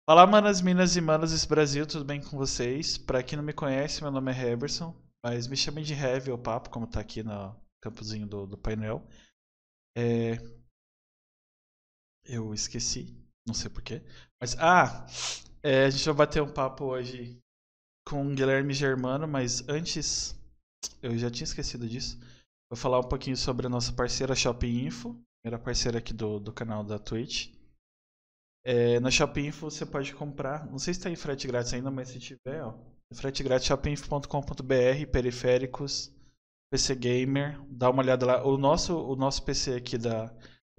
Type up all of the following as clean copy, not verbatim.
Olá, manas, minas e manos desse Brasil, tudo bem com vocês? Pra quem não me conhece, meu nome é Heberson, mas me chamem de Heavy ou Papo, como tá aqui no campozinho do painel. É, eu esqueci, não sei porquê. Mas, a gente vai bater um papo hoje com o Guilherme Germano, mas antes, eu já tinha esquecido disso. Vou falar um pouquinho sobre a nossa parceira Shopping Info, primeira parceira aqui do canal da Twitch. Na Shopping Info você pode comprar, não sei se está em frete grátis ainda, mas se tiver, ó, frete grátis shopinfo.com.br, periféricos, PC Gamer, dá uma olhada lá. O nosso PC aqui do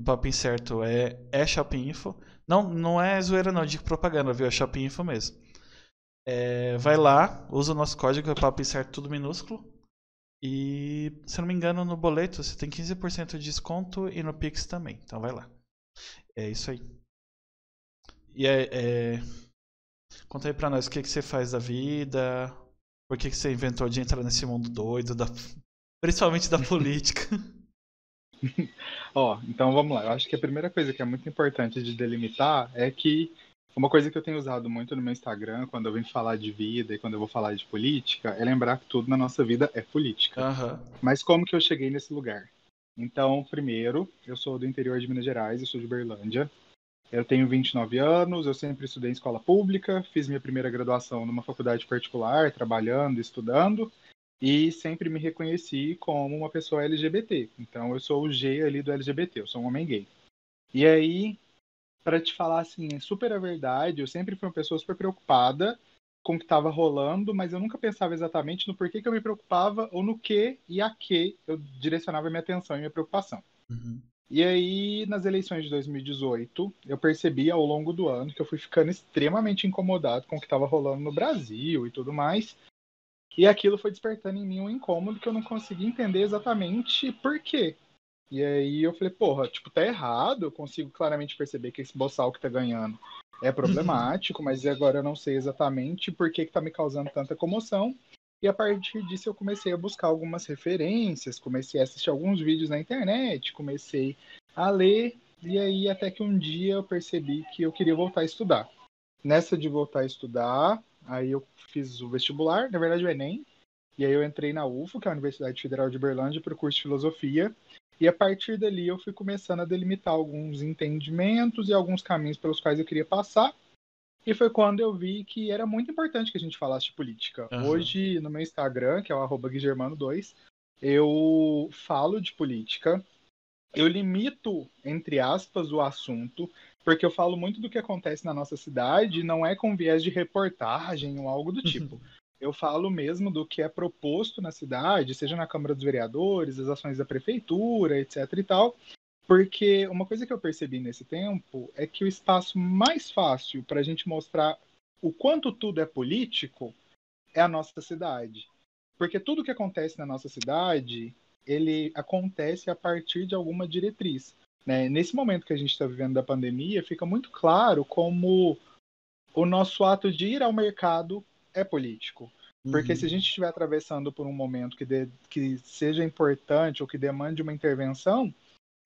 Papo Incerto é Shopping Info. Não, não é zoeira não, de propaganda, viu? É Shopping Info mesmo. Vai lá, usa o nosso código, é Papo Incerto tudo minúsculo. E, se eu não me engano, no boleto você tem 15% de desconto e no Pix também. Então vai lá. É isso aí. E conta aí pra nós o que você faz da vida, por que você inventou de entrar nesse mundo doido, principalmente da política. Então vamos lá. Eu acho que a primeira coisa que é muito importante de delimitar é que uma coisa que eu tenho usado muito no meu Instagram, quando eu venho falar de vida e quando eu vou falar de política, é lembrar que tudo na nossa vida é política. Aham. Mas como que eu cheguei nesse lugar? Então, primeiro, eu sou do interior de Minas Gerais, eu sou de Uberlândia. Eu tenho 29 anos, eu sempre estudei em escola pública, fiz minha primeira graduação numa faculdade particular, trabalhando, estudando, e sempre me reconheci como uma pessoa LGBT. Então, eu sou o G ali do LGBT, eu sou um homem gay. E aí, para te falar assim, é super a verdade, eu sempre fui uma pessoa super preocupada com o que estava rolando, mas eu nunca pensava exatamente no porquê que eu me preocupava ou no que e a que eu direcionava minha atenção e minha preocupação. Uhum. E aí, nas eleições de 2018, eu percebi ao longo do ano que eu fui ficando extremamente incomodado com o que estava rolando no Brasil e tudo mais. E aquilo foi despertando em mim um incômodo que eu não conseguia entender exatamente por quê. E aí eu falei, porra, tipo, tá errado, eu consigo claramente perceber que esse boçal que tá ganhando é problemático, mas agora eu não sei exatamente por que tá me causando tanta comoção. E a partir disso eu comecei a buscar algumas referências, comecei a assistir alguns vídeos na internet, comecei a ler, e aí até que um dia eu percebi que eu queria voltar a estudar. Nessa de voltar a estudar, aí eu fiz o vestibular, na verdade o Enem, e aí eu entrei na UFO, que é a Universidade Federal de Uberlândia, para o curso de filosofia. E a partir dali eu fui começando a delimitar alguns entendimentos e alguns caminhos pelos quais eu queria passar. E foi quando eu vi que era muito importante que a gente falasse de política. Aham. Hoje, no meu Instagram, que é o @guigermano2, eu falo de política. Eu limito, entre aspas, o assunto, porque eu falo muito do que acontece na nossa cidade, não é com viés de reportagem ou algo do tipo. Eu falo mesmo do que é proposto na cidade, seja na Câmara dos Vereadores, as ações da Prefeitura, etc e tal, porque uma coisa que eu percebi nesse tempo é que o espaço mais fácil para a gente mostrar o quanto tudo é político é a nossa cidade. Porque tudo que acontece na nossa cidade, ele acontece a partir de alguma diretriz. Né? Nesse momento que a gente está vivendo da pandemia, fica muito claro como o nosso ato de ir ao mercado é político. Porque se a Uhum. gente estiver atravessando por um momento que seja importante ou que demande uma intervenção,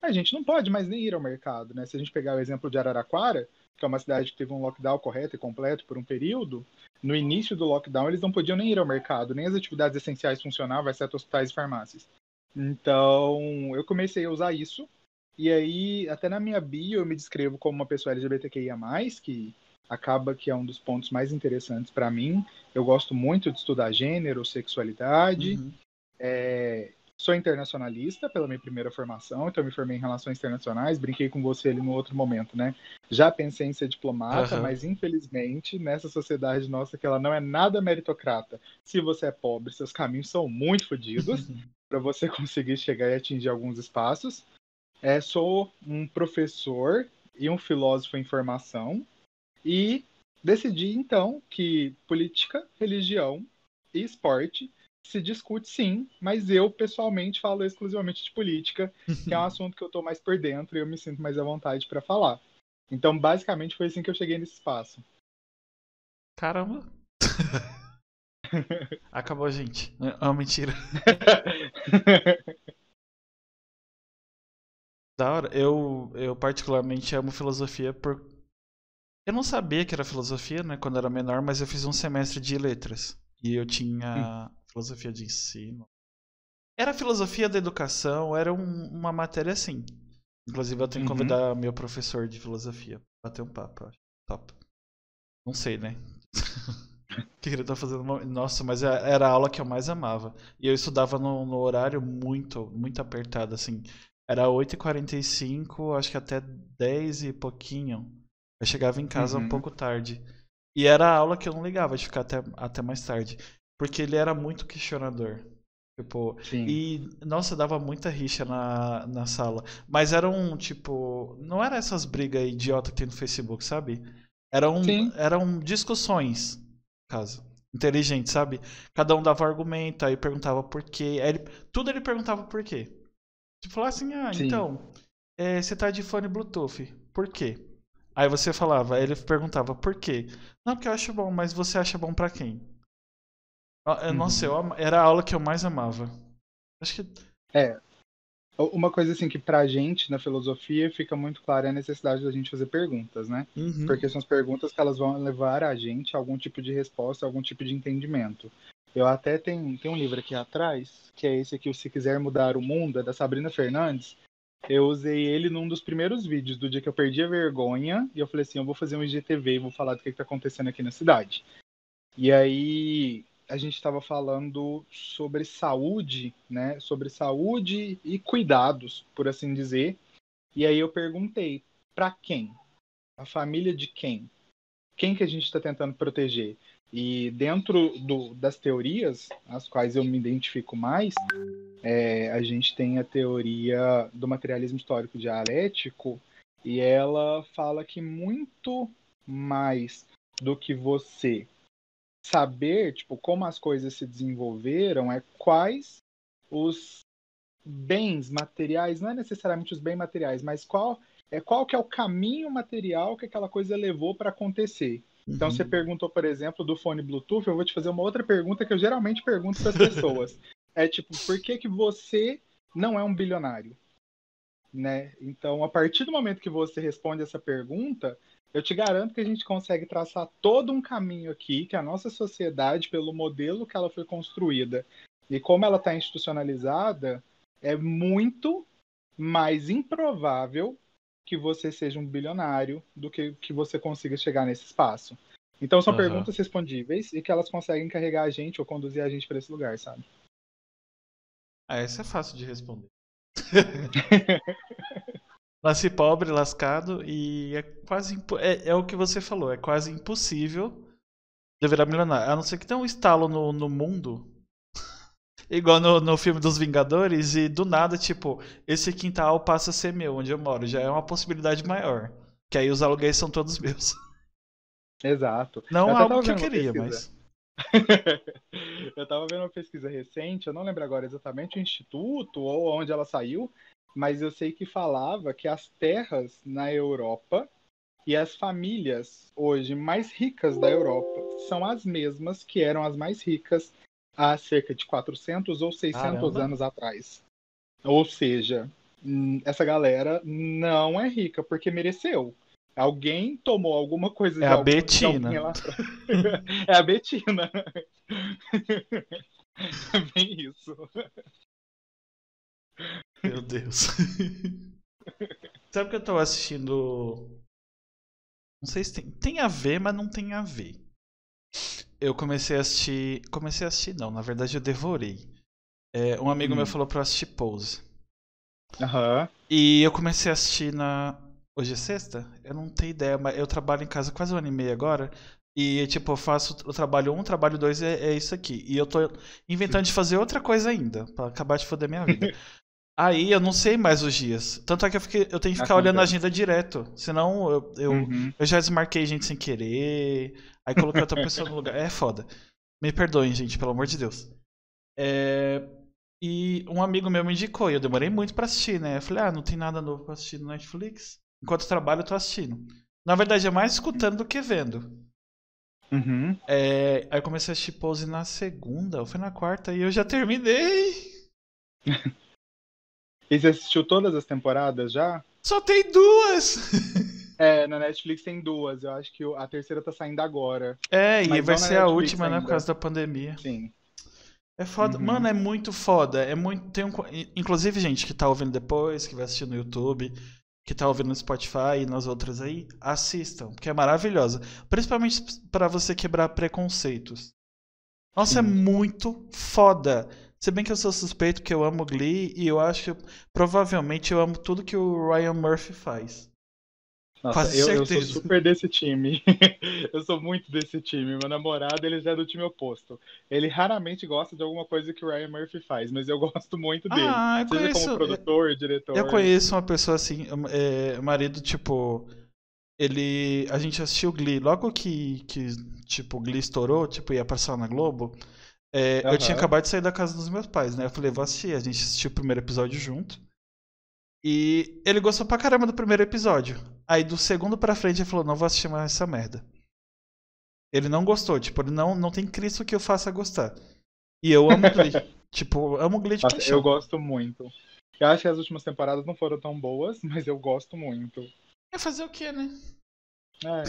a gente não pode mais nem ir ao mercado. Né? Se a gente pegar o exemplo de Araraquara, que é uma cidade que teve um lockdown correto e completo por um período, no início do lockdown eles não podiam nem ir ao mercado, nem as atividades essenciais funcionavam, exceto hospitais e farmácias. Então eu comecei a usar isso, e aí até na minha bio eu me descrevo como uma pessoa LGBTQIA+, que acaba que é um dos pontos mais interessantes para mim. Eu gosto muito de estudar gênero, sexualidade, Uhum. sou internacionalista pela minha primeira formação, então eu me formei em Relações Internacionais, brinquei com você ali no outro momento, né? Já pensei em ser diplomata, Aham. mas infelizmente nessa sociedade nossa que ela não é nada meritocrata, se você é pobre, seus caminhos são muito fodidos para você conseguir chegar e atingir alguns espaços. Sou um professor e um filósofo em formação e decidi então que política, religião e esporte se discute sim, mas eu pessoalmente falo exclusivamente de política, que é um assunto que eu estou mais por dentro e eu me sinto mais à vontade para falar. Então, basicamente, foi assim que eu cheguei nesse espaço. Caramba. Acabou, gente. Ah, mentira. Da hora. Eu particularmente amo filosofia por. Eu não sabia que era filosofia, né, quando era menor, mas eu fiz um semestre de letras. E eu tinha filosofia de ensino. Era filosofia da educação, era uma matéria assim. Inclusive eu tenho que Uhum. convidar meu professor de filosofia pra bater um papo, eu acho. Top. Não sei, né? O que ele tá fazendo? Nossa, mas era a aula que eu mais amava. E eu estudava no horário muito apertado, assim. Era 8h45, acho que até 10 e pouquinho. Eu chegava em casa um Uhum. pouco tarde. E era a aula que eu não ligava de ficar até mais tarde. Porque ele era muito questionador. Tipo, Sim. e, nossa, dava muita rixa na sala. Mas era um, tipo. Não era essas brigas idiota que tem no Facebook, sabe? Sim. Eram discussões, caso. Inteligente, sabe? Cada um dava argumento, aí perguntava por quê. Tudo ele perguntava por quê. Tipo, falar assim, Sim. então, você tá de fone Bluetooth, por quê? Aí você falava, aí ele perguntava, por quê? Não, porque eu acho bom, mas você acha bom pra quem? Nossa, Uhum. era a aula que eu mais amava. Acho que. É, uma coisa assim que pra gente na filosofia fica muito clara é a necessidade da gente fazer perguntas, né? Uhum. Porque são as perguntas que elas vão levar a gente a algum tipo de resposta, a algum tipo de entendimento. Eu até tenho um livro aqui atrás, que é esse aqui, o Se Quiser Mudar o Mundo, é da Sabrina Fernandes. Eu usei ele num dos primeiros vídeos do dia que eu perdi a vergonha, e eu falei assim, eu vou fazer um IGTV e vou falar do que tá acontecendo aqui na cidade. E aí a gente estava falando sobre saúde, né? Sobre saúde e cuidados, por assim dizer. E aí eu perguntei, para quem? A família de quem? Quem que a gente está tentando proteger? E dentro das teorias, as quais eu me identifico mais, a gente tem a teoria do materialismo histórico dialético, e ela fala que muito mais do que você saber, tipo, como as coisas se desenvolveram, é quais os bens materiais, não é necessariamente os bens materiais, mas qual que é o caminho material que aquela coisa levou para acontecer. Então, você Uhum. perguntou, por exemplo, do fone Bluetooth, eu vou te fazer uma outra pergunta que eu geralmente pergunto para as pessoas. É tipo, por que que você não é um bilionário? Né? Então, a partir do momento que você responde essa pergunta, eu te garanto que a gente consegue traçar todo um caminho aqui que a nossa sociedade, pelo modelo que ela foi construída e como ela está institucionalizada, é muito mais improvável que você seja um bilionário do que você consiga chegar nesse espaço. Então, são Aham. perguntas respondíveis e que elas conseguem carregar a gente ou conduzir a gente para esse lugar, sabe? Essa é fácil de responder. Nasci pobre, lascado e é quase é o que você falou, é quase impossível de virar milionário. A não ser que tenha um estalo no mundo, igual no filme dos Vingadores, e do nada, tipo, esse quintal passa a ser meu, onde eu moro. Já é uma possibilidade maior. Que aí os aluguéis são todos meus. Exato. Eu Não até algo estava que eu vendo uma queria, pesquisa. mas. Eu estava vendo uma pesquisa recente, eu não lembro agora exatamente o instituto ou onde ela saiu, mas eu sei que falava que as terras na Europa e as famílias hoje mais ricas da Europa são as mesmas que eram as mais ricas há cerca de 400 ou 600 Caramba. anos atrás. Ou seja, essa galera não é rica porque mereceu. Alguém tomou alguma coisa É de, a de alguém Betina. lá atrás. É a Betina. É bem isso. Meu Deus. Sabe o que eu tô assistindo? Não sei se tem a ver, mas não tem a ver. Eu comecei a assistir. Comecei a assistir, não, na verdade eu devorei. Um amigo meu Hum. falou pra eu assistir Pose. Aham. E eu comecei a assistir na. Hoje é sexta? Eu não tenho ideia, mas eu trabalho em casa quase 1 ano e meio agora. E, tipo, eu faço o trabalho 1, o trabalho 2 é isso aqui. E eu tô inventando de fazer outra coisa ainda, pra acabar de foder minha vida. Aí eu não sei mais os dias. Tanto é que eu tenho que ficar olhando a Acontece. agenda direto. Senão Uhum. eu já desmarquei gente sem querer. Aí coloquei outra pessoa no lugar. É foda. Me perdoem, gente, pelo amor de Deus. É, E um amigo meu me indicou, e eu demorei muito pra assistir, né? Eu falei, não tem nada novo pra assistir no Netflix. Enquanto eu trabalho, eu tô assistindo. Na verdade, é mais escutando do que vendo. Uhum. Aí eu comecei a assistir Pose na segunda, ou foi na quarta, e eu já terminei. E você assistiu todas as temporadas já? Só tem duas! Na Netflix tem duas. Eu acho que a terceira tá saindo agora. E Mas vai não na ser a Netflix última, né, por causa ainda. da pandemia. Sim. É foda. Mano, Uhum. é muito foda. É muito. Inclusive, gente que tá ouvindo depois, que vai assistir no YouTube, que tá ouvindo no Spotify e nas outras aí, assistam, porque é maravilhosa. Principalmente pra você quebrar preconceitos. Nossa, é Sim. muito foda. Se bem que eu sou suspeito que eu amo Glee e eu acho que provavelmente eu amo tudo que o Ryan Murphy faz. Nossa, Quase eu sou certeza. super desse time. Eu sou muito desse time. Meu namorado, ele já é do time oposto. Ele raramente gosta de alguma coisa que o Ryan Murphy faz, mas eu gosto muito dele. Ah, eu Seja como conheço. produtor, Eu diretor. conheço uma pessoa assim, marido, tipo, ele. A gente assistiu Glee. Logo que tipo, Glee estourou, tipo, ia passar na Globo. Eu tinha Aham. acabado de sair da casa dos meus pais, né? Eu falei, vou assistir. A gente assistiu o primeiro episódio junto. E ele gostou pra caramba do primeiro episódio. Aí do segundo pra frente ele falou, não vou assistir mais essa merda. Ele não gostou, tipo, ele não tem Cristo que eu faça gostar. E eu amo Glee. Tipo, amo Glee de Nossa, eu paixão. gosto muito. Eu acho que as últimas temporadas não foram tão boas, mas eu gosto muito. É fazer o quê, né? É,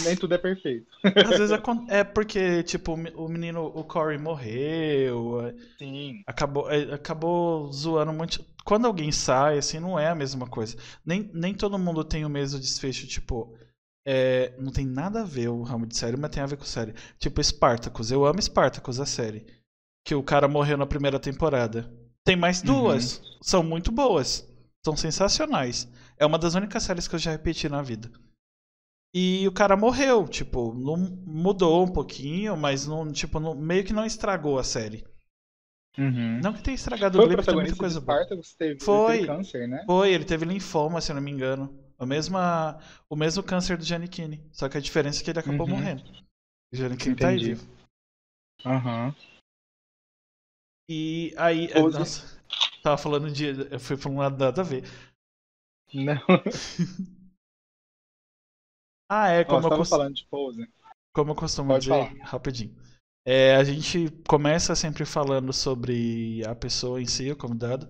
nem tudo é perfeito. Às vezes é porque, tipo, o menino, o Corey morreu, Sim. acabou zoando muito. Quando alguém sai, assim, não é a mesma coisa. Nem todo mundo tem o mesmo desfecho, tipo, não tem nada a ver o ramo de série, mas tem a ver com série. Tipo, Spartacus. Eu amo Spartacus, a série. Que o cara morreu na primeira temporada. Tem mais Uhum. duas. São muito boas. São sensacionais. É uma das únicas séries que eu já repeti na vida. E o cara morreu, tipo, não mudou um pouquinho, mas não, tipo, meio que não estragou a série. Uhum. Não que tenha estragado o Foi o Glee, porque tem muita protagonista de coisa boa. Spartacus, ele teve Foi, câncer, né? ele teve linfoma, se eu não me engano. O mesmo câncer do Giannichini. Só que a diferença é que ele acabou Uhum. morrendo. O Giannichini tá aí Entendi. vivo. Aham. E aí, Pose. nossa, tava falando de. Eu fui pra um lado nada a ver. Não. Ó, Como você tava falando de pose. como eu costumo Pode falar. dizer, rapidinho. A gente começa sempre falando sobre a pessoa em si, o convidado,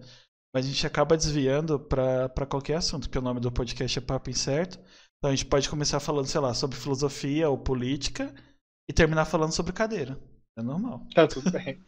mas a gente acaba desviando para qualquer assunto, porque o nome do podcast é Papo Incerto. Então a gente pode começar falando, sei lá, sobre filosofia ou política e terminar falando sobre cadeira. É normal. Tá tudo bem.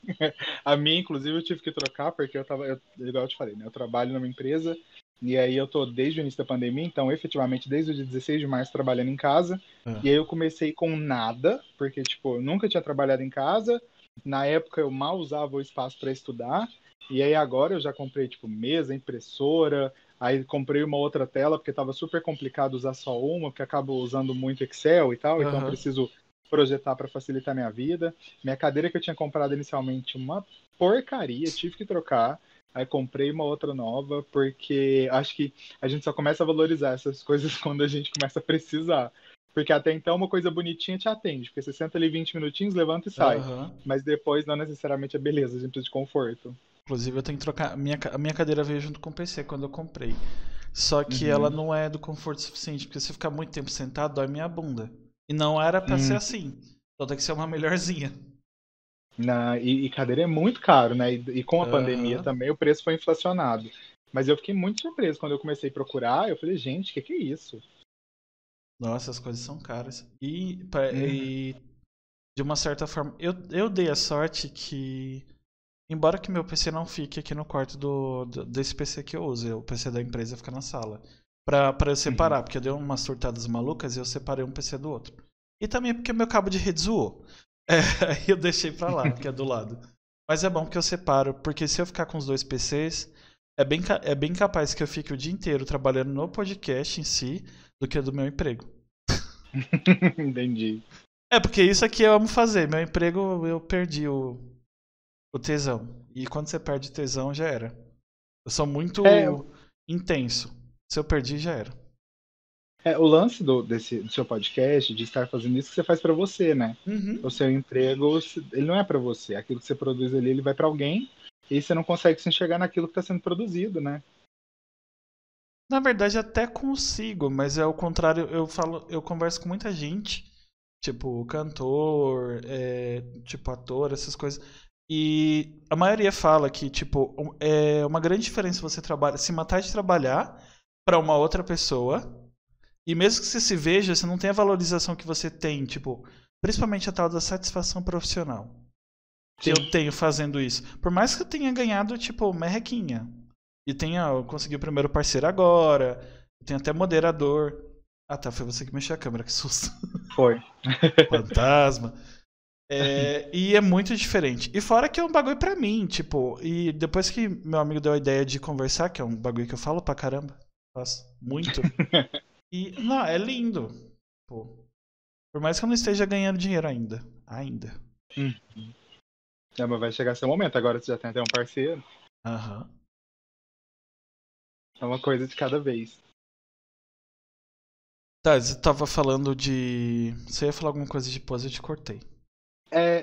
A minha, inclusive, eu tive que trocar porque igual eu te falei, né? Eu trabalho numa empresa e aí eu tô desde o início da pandemia, então efetivamente desde o dia 16 de março trabalhando em casa. E aí É. eu comecei com nada, porque tipo, eu nunca tinha trabalhado em casa. Na época eu mal usava o espaço para estudar. E aí agora eu já comprei tipo mesa, impressora, aí comprei uma outra tela porque tava super complicado usar só uma, porque acabo usando muito Excel e tal, então eu Aham. preciso projetar para facilitar minha vida. Minha cadeira que eu tinha comprado inicialmente, uma porcaria, tive que trocar. Aí comprei uma outra nova, porque acho que a gente só começa a valorizar essas coisas quando a gente começa a precisar. Porque até então uma coisa bonitinha te atende, porque você senta ali 20 minutinhos, levanta e sai. Aham. Mas depois não necessariamente é beleza, a gente precisa de conforto. Inclusive eu tenho que trocar. A minha cadeira veio junto com o PC quando eu comprei. Só que ela Uhum. não é do conforto suficiente, porque se eu ficar muito tempo sentado, dói minha bunda. E não era pra ser Hum. assim. Então tem que ser uma melhorzinha. E cadeira é muito caro, né? E com a pandemia Aham. também o preço foi inflacionado. Mas eu fiquei muito surpreso quando eu comecei a procurar. Eu falei, gente, o que é isso? Nossa, as coisas são caras. Uhum. E de uma certa forma, eu dei a sorte que, embora que meu PC não fique aqui no quarto desse PC que eu uso, o PC da empresa fica na sala. Pra eu Uhum. separar, porque eu dei umas surtadas malucas e eu separei um PC do outro. E também porque meu cabo de rede zoou. Aí eu deixei pra lá, que é do lado. Mas é bom que eu separo, porque se eu ficar com os dois PCs, é bem capaz que eu fique o dia inteiro trabalhando no podcast em si do que do meu emprego. Entendi. É, porque isso aqui eu amo fazer. Meu emprego eu perdi o tesão. E quando você perde o tesão, já era. Eu sou É, muito intenso. Se eu perdi, já era. o lance do seu podcast, de estar fazendo isso, que você faz pra você, né? O Uhum. seu emprego, ele não é pra você. Aquilo que você produz ali, ele vai pra alguém e você não consegue se enxergar naquilo que está sendo produzido, né? Na verdade, até consigo, mas é o contrário. Eu converso com muita gente, tipo cantor, tipo ator, essas coisas. E a maioria fala que, tipo, é uma grande diferença você se matar de trabalhar pra uma outra pessoa E mesmo que você se veja, você não tem a valorização que você tem, tipo, principalmente a tal da satisfação profissional que Sim, eu tenho fazendo isso. Por mais que eu tenha ganhado, tipo, merrequinha. E tenha, eu consegui o primeiro parceiro agora, tem até moderador. Ah tá, foi você que mexeu a câmera, que susto. foi. Fantasma. E é muito diferente. E fora que é um bagulho pra mim, tipo, e depois que meu amigo deu a ideia de conversar, que é um bagulho que eu falo pra caramba, faço muito. E, não, é lindo. Pô. Por mais que eu não esteja ganhando dinheiro ainda. Ainda. É, mas vai chegar seu momento. Agora você já tem até um parceiro. Aham. É uma coisa de cada vez. Tá, você tava falando de. Você ia falar alguma coisa de pose, eu te cortei.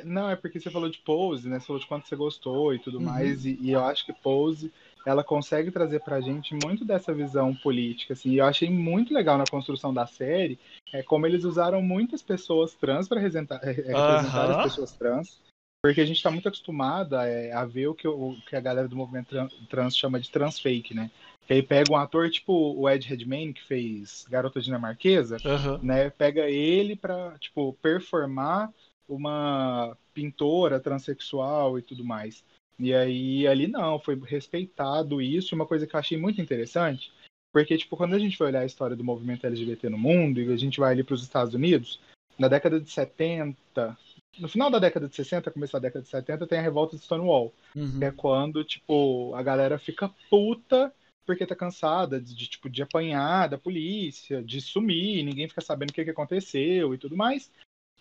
Não, é porque você falou de Pose, né? Você falou de quanto você gostou e tudo mais, Uhum. e eu acho que Pose, ela consegue trazer pra gente muito dessa visão política, assim. E eu achei muito legal na construção da série, como eles usaram muitas pessoas trans para representar as Aham. pessoas trans, porque a gente está muito acostumado a ver o que a galera do movimento trans chama de transfake, né? Que aí pega um ator tipo o Ed Redmayne, que fez Garota Dinamarquesa, Aham. né? Pega ele pra, tipo, performar uma pintora transexual e tudo mais. E aí ali não, foi respeitado isso, uma coisa que eu achei muito interessante, porque tipo, quando a gente vai olhar a história do movimento LGBT no mundo e a gente vai ali para os Estados Unidos, na década de 70, no final da década de 60, começo da década de 70, tem a revolta de Stonewall, que é Uhum. quando tipo, a galera fica puta porque tá cansada tipo de apanhar da polícia, de sumir, ninguém fica sabendo o que aconteceu e tudo mais.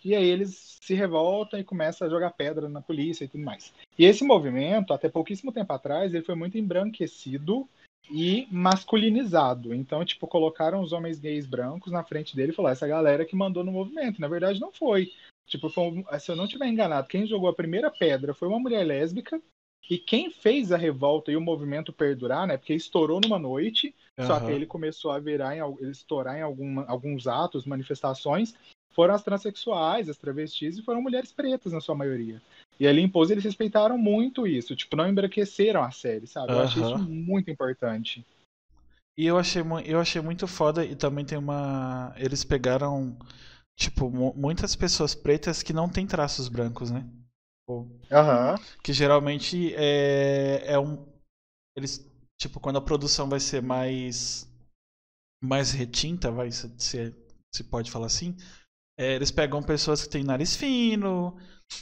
E aí eles se revoltam e começam a jogar pedra na polícia e tudo mais. E esse movimento, até pouquíssimo tempo atrás, ele foi muito embranquecido e masculinizado. Então, tipo, colocaram os homens gays brancos na frente dele e falaram, essa galera que mandou no movimento. Na verdade, não foi. Tipo, se eu não estiver enganado, quem jogou a primeira pedra foi uma mulher lésbica, e quem fez a revolta e o movimento perdurar, né? Porque estourou numa noite, só que aí Aham. ele começou a ele estourar em alguns atos, manifestações, foram as transexuais, as travestis, e foram mulheres pretas na sua maioria. E ali em Pose eles respeitaram muito isso, tipo, não embranqueceram a série, sabe? Eu achei isso Aham. muito importante. E eu achei muito foda e também tem uma. Eles pegaram, tipo, muitas pessoas pretas que não têm traços brancos, né? Ou- Aham, Que geralmente é um. Eles, tipo, quando a produção vai ser mais retinta, se pode falar assim, eles pegam pessoas que têm nariz fino,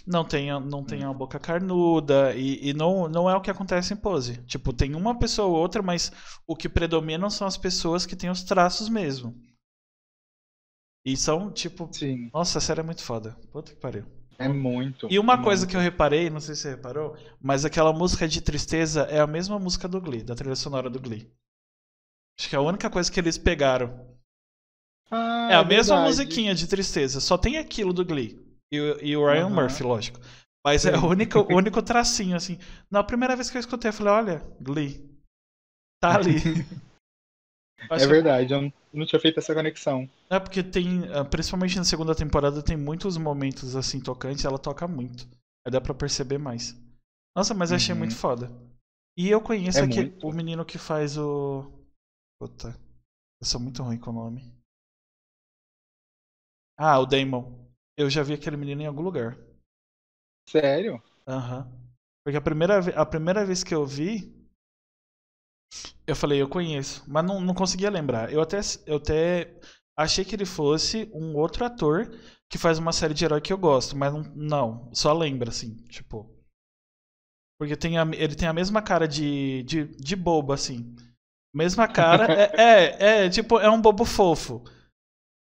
não tem a boca carnuda, e não é o que acontece em Pose. Tipo, tem uma pessoa ou outra, mas o que predomina são as pessoas que têm os traços mesmo. E são, tipo, sim, nossa, a série é muito foda. Puta que pariu. é muito, E é uma coisa que eu muito. reparei, não sei se você reparou, mas aquela música de tristeza é a mesma música do Glee, da trilha sonora do Glee. Acho que é a única coisa que eles pegaram. É Ah, a é mesma verdade. musiquinha de tristeza, só tem aquilo do Glee. E o Ryan Aham, Murphy, lógico. Mas é o sim. único tracinho, assim. Na primeira vez que eu escutei, eu falei, olha, Glee, tá ali. Eu É acho que verdade, eu não tinha feito essa conexão. porque tem, principalmente na segunda temporada, tem muitos momentos assim tocantes, ela toca muito. Aí dá pra perceber mais. Nossa, mas eu achei muito Uhum. foda. E eu É conheço o muito. menino que faz o. Puta, eu sou muito ruim com o nome. Ah, o Damon. Eu já vi aquele menino em algum lugar. Sério? Aham. Porque a primeira vez que eu vi, eu falei, eu conheço, mas não conseguia lembrar. Eu até achei que ele fosse um outro ator que faz uma série de herói que eu gosto, mas não, só lembra, assim, tipo. Porque ele tem a mesma cara de bobo, assim. Mesma cara, tipo, é um bobo fofo.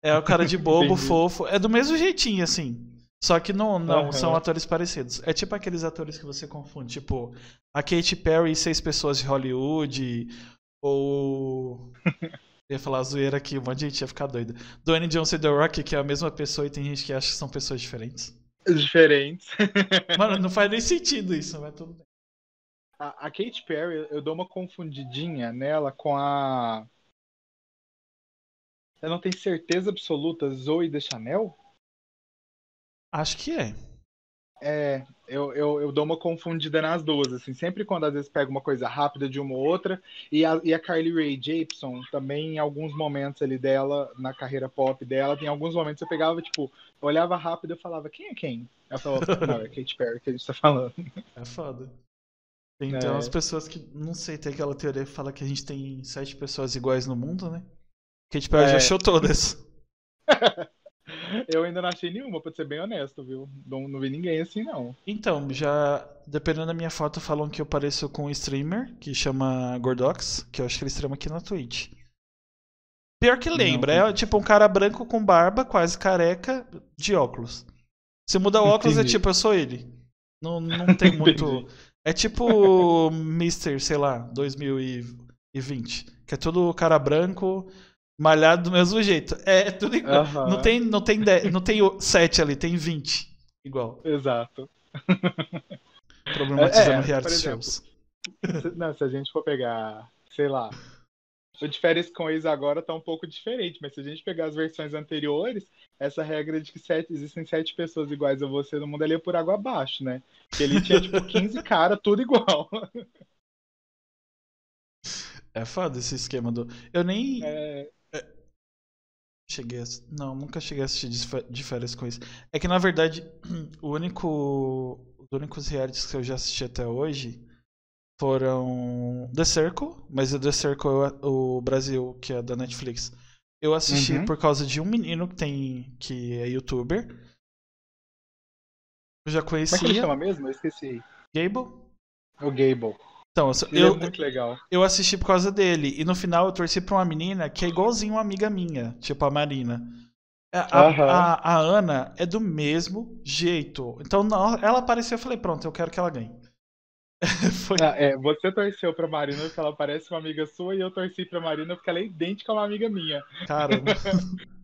É o cara de bobo, Entendi. fofo. É do mesmo jeitinho, assim. Só que não, são Aham. atores parecidos. É tipo aqueles atores que você confunde. Tipo, a Katy Perry e Seis Pessoas de Hollywood. Ou. Eu ia falar zoeira aqui, um monte de gente ia ficar doida. Dwayne Johnson e The Rock, que é a mesma pessoa e tem gente que acha que são pessoas diferentes. Diferentes. Mano, não faz nem sentido isso, mas tudo bem. A Katy Perry, eu dou uma confundidinha nela com a. Eu não tenho certeza absoluta, Zoe Deschanel? Acho que é. Eu dou uma confundida nas duas, assim, sempre quando às vezes pego uma coisa rápida de uma ou outra, e a Carly Rae Jepsen também, em alguns momentos ali dela, na carreira pop dela, tem alguns momentos eu pegava, tipo, eu olhava rápido e falava, quem é quem? Ela falava, não, é Katy Perry que a gente tá falando. É foda. Tem umas É, pessoas que, não sei, tem aquela teoria que fala que a gente tem 7 pessoas iguais no mundo, né? Katy Perry já é, achou todas. eu ainda não achei nenhuma, pra ser bem honesto, viu? Não vi ninguém assim, não. Então, já, dependendo da minha foto, falam que eu pareço com um streamer que chama Gordox, que eu acho que ele streama aqui na Twitch. Pior que Não lembra, é conheço. tipo um cara branco com barba, quase careca, de óculos. Se muda o óculos, é Entendi. tipo, eu sou ele. Não tem muito. Entendi. É tipo Mister, sei lá, 2020. Que é tudo cara branco, malhado do mesmo jeito. É tudo igual. Aham, Não tem 7 ali, tem 20. Igual. exato. Problematizando Por reality exemplo, shows. não, se a gente for pegar, sei lá, o de férias com ex agora tá um pouco diferente, mas se a gente pegar as versões anteriores, essa regra de que existem 7 pessoas iguais a você no mundo ali é por água abaixo, né? Que ele tinha tipo 15 caras, tudo igual. É foda esse esquema do. Eu nem. É, Cheguei a... Não, nunca cheguei a assistir de férias com isso. É que na verdade, o único. Os únicos realities que eu já assisti até hoje foram The Circle, mas o The Circle, o Brasil, que é da Netflix. Eu assisti uhum. por causa de um menino que é youtuber. Eu já Como é que ele conhecia, chama mesmo? Eu esqueci. Gable. O Gable. Então, Ele é muito legal. eu assisti por causa dele. E no final eu torci pra uma menina que é igualzinho uma amiga minha, tipo a Marina. Aham. A Ana é do mesmo jeito. Então, ela apareceu e eu falei, pronto, eu quero que ela ganhe. Foi. Ah, você torceu pra Marina porque ela parece uma amiga sua e eu torci pra Marina porque ela é idêntica a uma amiga minha. Caramba.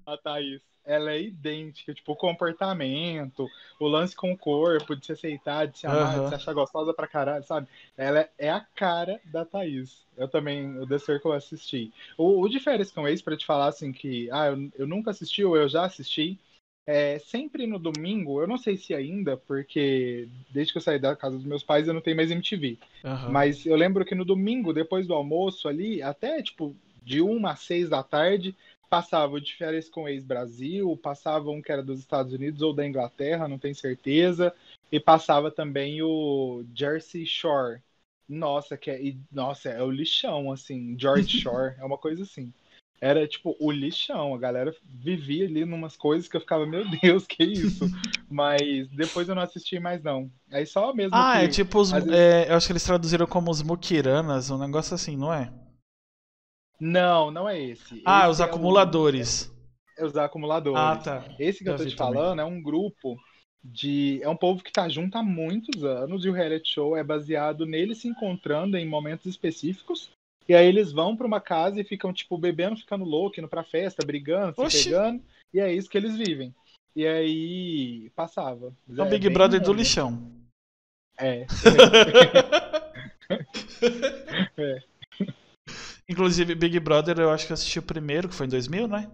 A Thaís. Ela é idêntica, tipo, o comportamento, o lance com o corpo, de se aceitar, de se amar, de Aham. se achar gostosa pra caralho, sabe? Ela é a cara da Thaís. Eu também, o The Circle eu assisti. O de Férias com Ex, pra te falar assim que, eu nunca assisti ou eu já assisti, sempre no domingo, eu não sei se ainda, porque desde que eu saí da casa dos meus pais eu não tenho mais MTV. Aham. Mas eu lembro que no domingo, depois do almoço ali, até tipo de 1 às 6 da tarde, passava o de Férias com Ex-Brasil, passava um que era dos Estados Unidos ou da Inglaterra, não tenho certeza, e passava também o Jersey Shore. Nossa, é o lixão, assim, George Shore, é uma coisa assim. Era tipo o lixão, a galera vivia ali numas coisas que eu ficava, meu Deus, que isso? Mas depois eu não assisti mais não. Aí só mesmo Ah, é que tipo os. às vezes Eu acho que eles traduziram como os Mukiranas, um negócio assim, não é? não é esse. Ah, os Esse acumuladores. é os Ah, acumuladores. tá. Esse que eu Já tô vi te também. falando é um grupo é um povo que tá junto há muitos anos e o reality show é baseado neles se encontrando em momentos específicos. E aí eles vão pra uma casa e ficam tipo bebendo, ficando louco, indo pra festa, brigando, se Oxi, pegando, e é isso que eles vivem. E aí passava. Mas é o é Big bem Brother do ruim, assim. lixão. Bem. É. Inclusive, Big Brother eu acho que eu assisti o primeiro, que foi em 2000, né?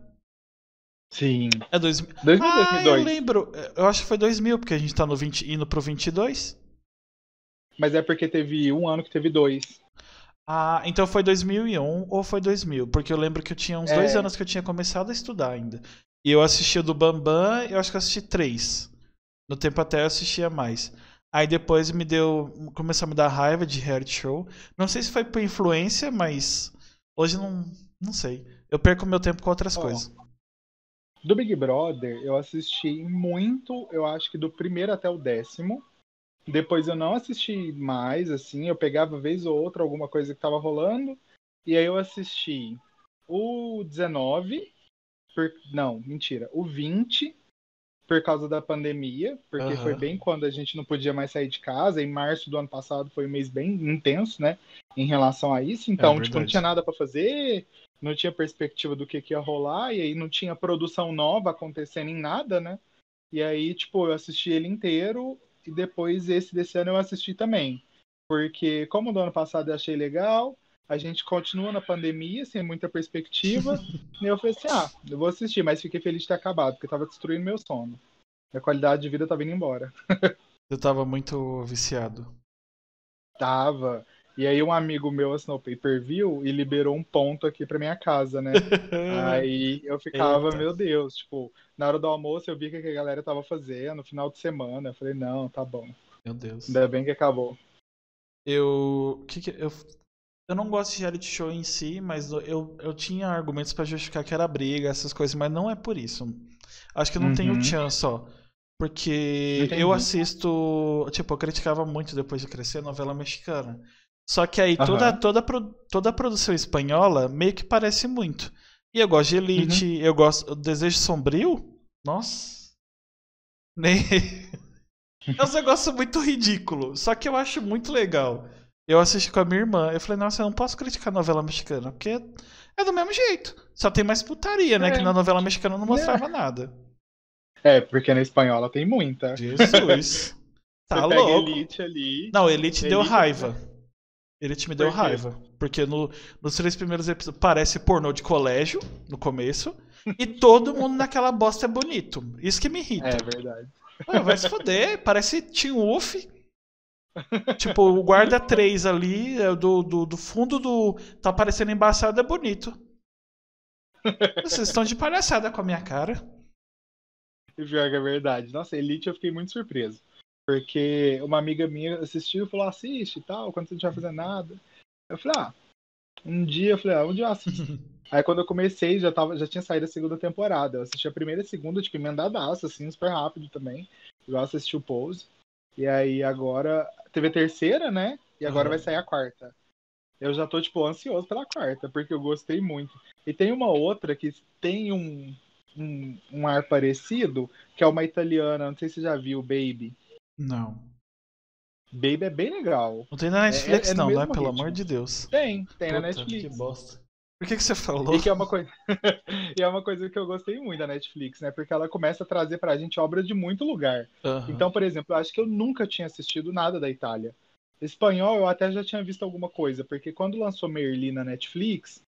Sim. É 2000. 2000, Ah, eu 2002. lembro. Eu acho que foi 2000, porque a gente tá no 20, indo pro 22. Mas é porque teve um ano que teve dois. Ah, então foi 2001 ou foi 2000? Porque eu lembro que eu tinha uns 2 anos É, que eu tinha começado a estudar ainda. E eu assisti o do Bambam, eu acho que eu assisti três. No tempo até eu assistia mais. Aí depois começou a me dar raiva de reality show. Não sei se foi por influência, mas hoje não sei. Eu perco meu tempo com outras ó, coisas. do Big Brother, eu assisti muito, eu acho que do primeiro até o 10º. Depois eu não assisti mais, assim, eu pegava vez ou outra alguma coisa que tava rolando. E aí eu assisti o 19, não, mentira, o 20, por causa da pandemia, porque foi Aham. bem quando a gente não podia mais sair de casa. Em março do ano passado foi um mês bem intenso, né, em relação a isso. É Então, tipo, não tinha verdade. nada para fazer, não tinha perspectiva do que ia rolar, e aí não tinha produção nova acontecendo em nada, né? E aí, tipo, eu assisti ele inteiro e depois esse desse ano eu assisti também. Porque, como do ano passado eu achei legal, a gente continua na pandemia, sem muita perspectiva. E eu falei assim: eu vou assistir, mas fiquei feliz de ter acabado, porque tava destruindo meu sono. Minha qualidade de vida tava indo embora. Você tava muito viciado. Tava. E aí um amigo meu assinou o pay-per-view e liberou um ponto aqui pra minha casa, né? Aí eu ficava, Eita, meu Deus, tipo, na hora do almoço eu vi o que a galera tava fazendo, no final de semana. Eu falei, não, tá bom. meu Deus. Ainda bem que acabou. Eu não gosto de reality show em si, mas eu tinha argumentos pra justificar que era briga, essas coisas, mas não é por isso. Acho que não tem o Uhum, tchan só. Porque eu entendi. assisto. Tipo, eu criticava muito depois de crescer novela mexicana. Só que aí Aham. toda a produção espanhola meio que parece muito. E eu gosto de Uhum. Elite, eu gosto. Desejo Sombrio? Nossa. Nem. É um negócio muito ridículo. Só que eu acho muito legal. Eu assisti com a minha irmã. Eu falei, nossa, eu não posso criticar novela mexicana, porque é do mesmo jeito. Só tem mais putaria, né? Que É, na novela mexicana não né? mostrava nada. É, porque na espanhola tem muita. Jesus. Você Tá pega louco. Elite ali. Não, Elite deu Elite, raiva. Elite me deu por quê? raiva. Porque nos 3 primeiros episódios parece pornô de colégio, no começo. E todo mundo naquela bosta é bonito. Isso que me É irrita. verdade. Ah, vai se foder. Parece Teen Wolf. Tipo, o guarda 3 ali, do fundo do. Tá parecendo embaçado, é bonito. Vocês estão de palhaçada com a minha cara. E pior que é verdade. Nossa, Elite eu fiquei muito surpreso. Porque uma amiga minha assistiu e falou, assiste e tal, quando você não estiver fazendo nada. Eu falei, um dia eu assisto. Aí quando eu comecei, já tinha saído a segunda temporada. Eu assisti a primeira e a segunda, tipo, emendadaço, assim, super rápido também. Igual assisti o Pose. E aí agora teve a terceira, né? E agora vai Aham. sair a quarta. Eu já tô, tipo, ansioso pela quarta, porque eu gostei muito. E tem uma outra que tem um ar parecido, que é uma italiana, não sei se você já viu, Baby. Não. Baby é bem legal. Não tem na É Netflix, no não, né? mesmo Pelo amor ritmo. de Deus. Tem na Puta, que Netflix. bosta. Por que você falou? E que é uma coisa. E é uma coisa que eu gostei muito da Netflix, né? Porque ela começa a trazer pra gente obras de muito lugar. Aham. Então, por exemplo, eu acho que eu nunca tinha assistido nada da Itália. Espanhol eu até já tinha visto alguma coisa, porque quando lançou Merli na Netflix,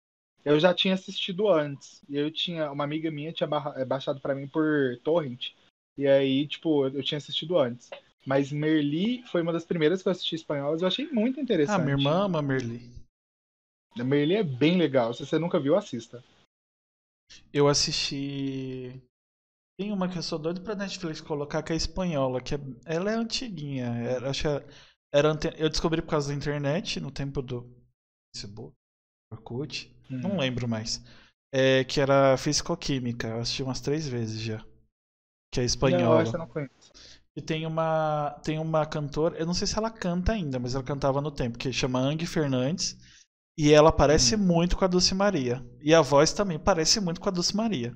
eu já tinha assistido antes. E eu tinha. Uma amiga minha tinha baixado pra mim por torrent. E aí, tipo, eu tinha assistido antes. Mas Merli foi uma das primeiras que eu assisti espanholas e eu achei muito Ah, minha interessante. irmã ama Merli. Merli é bem legal. Se você nunca viu, assista. Eu assisti. Tem uma que eu sou doido pra Netflix colocar que é espanhola, ela é antiguinha. Acho que eu descobri por causa da internet, no tempo do Facebook, Orkut, não Hum. lembro mais. É, que era Fisicoquímica, eu assisti umas 3 vezes já. Que é Não, espanhola. essa eu não conheço. E tem uma cantora, eu não sei se ela canta ainda, mas ela cantava no tempo, que chama Ang Fernandes. E ela parece Hum. muito com a Dulce Maria. E a voz também parece muito com a Dulce Maria.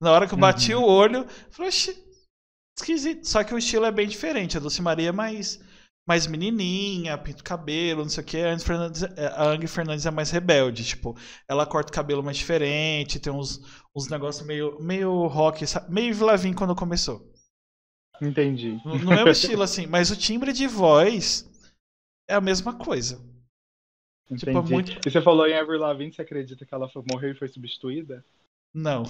Na hora que eu bati o Uhum. olho, eu falei, oxi, esquisito. Só que o estilo é bem diferente. A Dulce Maria é mais menininha, pinta o cabelo, não sei o que. A Ang Fernandes é mais rebelde. Tipo, ela corta o cabelo mais diferente, tem uns negócios meio rock, sabe? Meio Vlavin quando começou. Entendi. No mesmo estilo, assim. Mas o timbre de voz é a mesma coisa. Tipo, é Entendi. muito. E você falou em Avril Lavigne, você acredita que ela morreu e foi substituída? Não.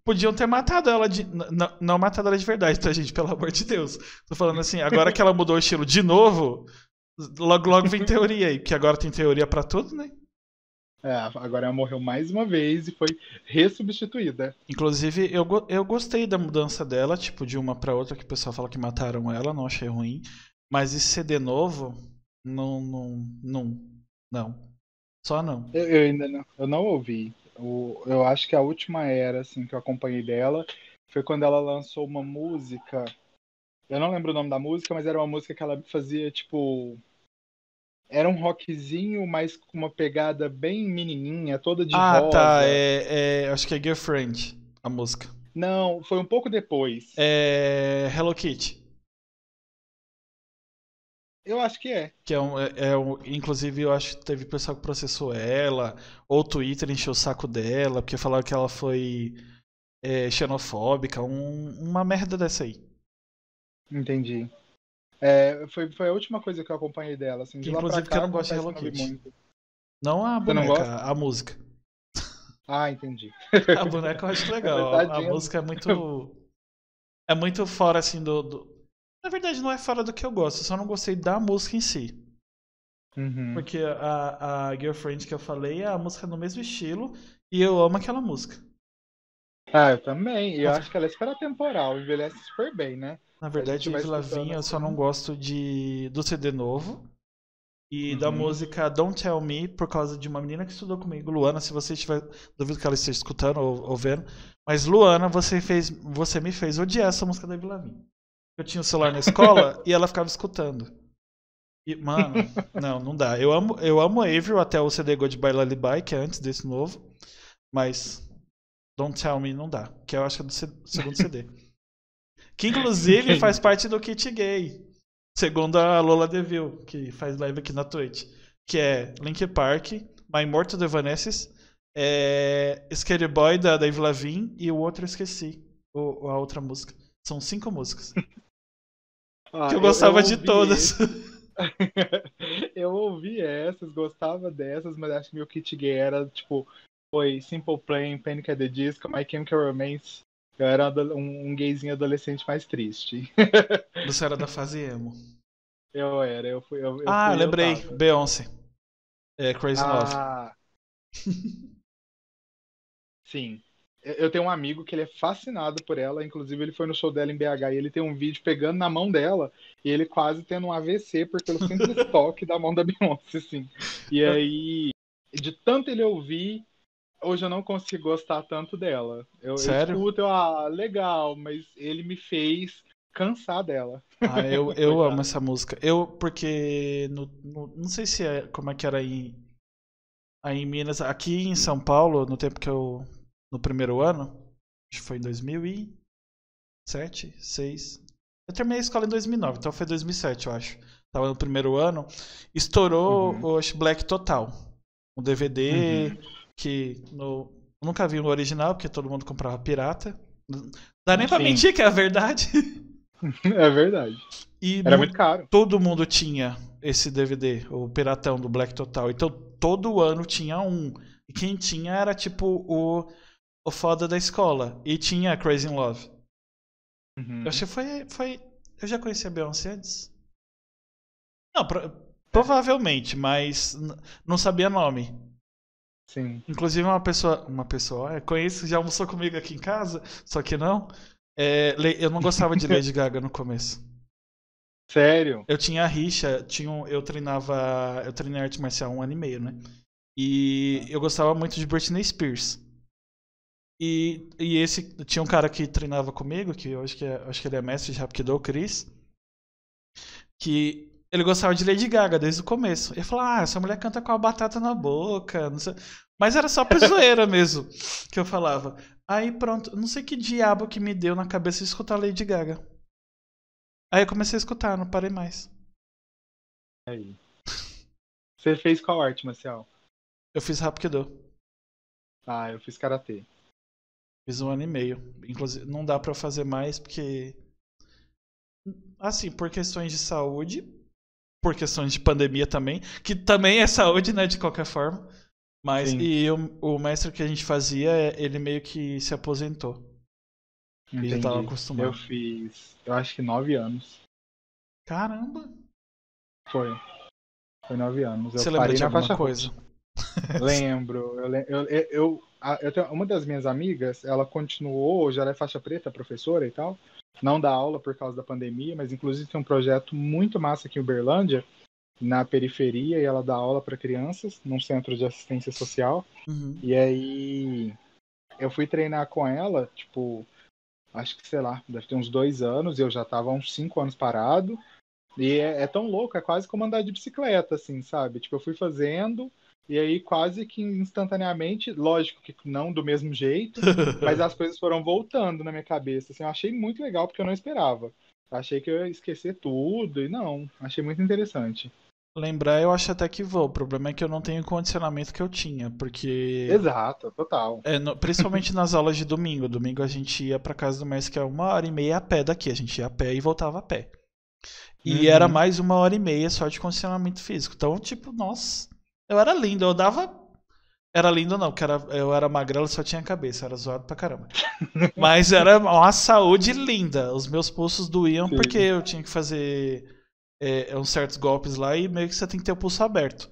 Podiam ter matado ela de. Não matado ela de verdade, tá, gente? Pelo amor de Deus. Tô falando assim, agora que ela mudou o estilo de novo, logo logo vem teoria aí, que agora tem teoria pra tudo, né? É, agora ela morreu mais uma vez e foi ressubstituída. Inclusive, eu gostei da mudança dela, tipo, de uma pra outra, que o pessoal fala que mataram ela, não achei ruim. Mas esse CD novo, não, não, não, não. Só não. Eu ainda não, eu não ouvi. Eu acho que a última era assim que eu acompanhei dela foi quando ela lançou uma música. Eu não lembro o nome da música, mas era uma música que ela fazia tipo. Era um rockzinho, mas com uma pegada bem menininha, toda de Ah, tá, rosa. acho que é Girlfriend, a música. Não, foi um pouco depois. É Hello Kitty. Eu acho que é. Que inclusive, eu acho que teve pessoal que processou ela, ou o Twitter encheu o saco dela, porque falaram que ela foi xenofóbica, uma merda dessa aí. Entendi. É, foi a última coisa que eu acompanhei dela. Assim, de lá pra Inclusive que eu cá, não gosto de confesso Hello que eu não vi Kitty. muito. Não a Você não boneca, gosta? a música. Ah, entendi. A boneca eu acho legal. A Tadinha. música é muito fora, assim, Na verdade, não é fora do que eu gosto, eu só não gostei da música em si. Uhum. Porque a Girlfriend que eu falei é a música no mesmo estilo e eu amo aquela música. Ah, eu também. E eu Na, acho que ela é super atemporal, envelhece super bem, né? na A gente verdade, vai Avril escutando Lavigne eu só não assim. gosto do CD novo e da Uhum. música Don't Tell Me por causa de uma menina que estudou comigo, Luana. Se você estiver, duvido que ela esteja escutando ou vendo, mas Luana, você me fez odiar essa música da Avril Lavigne. Eu tinha o celular na escola e ela ficava escutando. E, mano, não dá. Eu amo Avril até o CD Goodbye Lullaby, que é antes desse novo, mas Don't Tell Me não dá, que eu acho que é do segundo CD. Que inclusive faz Entendi. parte do Kit Gay, segundo a Lola Deville, que faz live aqui na Twitch. Que é Linkin Park, My Immortal Evanescence, Scary Boy da Avril Lavigne e o outro eu esqueci, a outra música. São 5 músicas. Que Ah, eu eu gostava de ouvi todas. esse. Eu ouvi essas, gostava dessas, mas acho que meu kit gay era tipo, foi Simple Plan, Panic! At the Disco, My Chemical Romance. Eu era um gayzinho adolescente mais triste. Você era da fase emo. Eu era, eu Ah, fui, eu lembrei. tava. Beyoncé. Crazy in Love. Ah, sim. Eu tenho um amigo que ele é fascinado por ela, inclusive ele foi no show dela em BH e ele tem um vídeo pegando na mão dela e ele quase tendo um AVC pelo simples toque da mão da Beyoncé, assim. E aí, de tanto ele ouvir, hoje eu não consigo gostar tanto dela. Eu Sério? escuto, legal, mas ele me fez cansar dela. Ah, eu amo Coitado. essa música. Porque não sei se como é que era aí em Minas. Aqui em São Paulo, no tempo que no primeiro ano, acho que foi em 2007, 2006. Eu terminei a escola em 2009, então foi 2007, eu acho. Tava no primeiro ano. Estourou Uhum, o Black Total. Um DVD uhum, que eu nunca vi no original, porque todo mundo comprava pirata. Não dá nem pra sim, mentir que é a verdade. é verdade. E Era muito caro. todo mundo tinha esse DVD, o Piratão do Black Total. Então todo ano tinha um. E quem tinha era tipo o foda da escola. E tinha Crazy in Love. Eu Uhum. achei que foi. Eu já conhecia a Beyoncé antes? Não, É, provavelmente, mas não sabia nome. sim. Inclusive uma pessoa, conheço, já almoçou comigo aqui em casa, só que não. Eu não gostava de Lady Gaga no começo. Sério? Eu tinha rixa, eu treinei arte marcial 1 ano e meio, né? E eu gostava muito de Britney Spears. Tinha um cara que treinava comigo, que eu acho que ele é mestre de Hapkido, o Chris, que ele gostava de Lady Gaga desde o começo. Ele falou: "Ah, essa mulher canta com a batata na boca", não sei. Mas era só pra zoeira mesmo que eu falava. Aí pronto, não sei que diabo que me deu na cabeça de escutar Lady Gaga. Aí eu comecei a escutar, não parei mais. Aí. Você fez qual arte marcial? Eu fiz Hapkido. Ah, eu fiz karatê. Fiz 1 ano e meio. Inclusive, não dá pra fazer mais porque. Assim, por questões de saúde, por questões de pandemia também, que também é saúde, né, de qualquer forma. Mas, Sim, e o mestre que a gente fazia, ele meio que se aposentou. E já tava entendi. Eu acostumado. fiz, eu acho que 9 anos. Caramba! Foi, foi 9 anos. Eu Você lembra parei de na alguma faixa roxa. coisa? Lembro. Eu tenho uma das minhas amigas, ela continuou, já é faixa preta, professora e tal. Não dá aula por causa da pandemia, mas inclusive tem um projeto muito massa aqui em Uberlândia, na periferia, e ela dá aula para crianças num centro de assistência social. Uhum. E aí eu fui treinar com ela, tipo, acho que sei lá, deve ter uns 2 anos, e eu já tava há uns 5 anos parado. E é tão louco, é quase como andar de bicicleta, assim, sabe? Tipo, eu fui fazendo, e aí quase que instantaneamente, lógico que não do mesmo jeito, mas as coisas foram voltando na minha cabeça. Assim, eu achei muito legal porque eu não esperava. Eu achei que eu ia esquecer tudo, e não, achei muito interessante. Lembrar, eu acho até que vou. O problema é que eu não tenho o condicionamento que eu tinha, porque. Exato, total. Principalmente nas aulas de domingo. Domingo a gente ia pra casa do mestre, que é 1 hora e meia a pé daqui. A gente ia a pé e voltava a pé. E era Uhum. mais 1 hora e meia só de condicionamento físico. Então, tipo, nossa, eu era lindo. Eu dava. Era lindo não, porque eu era magrelo, só tinha cabeça, era zoado pra caramba. Mas era uma saúde linda. Os meus pulsos doíam porque Sim. eu tinha que fazer uns certos golpes lá e meio que você tem que ter o pulso aberto.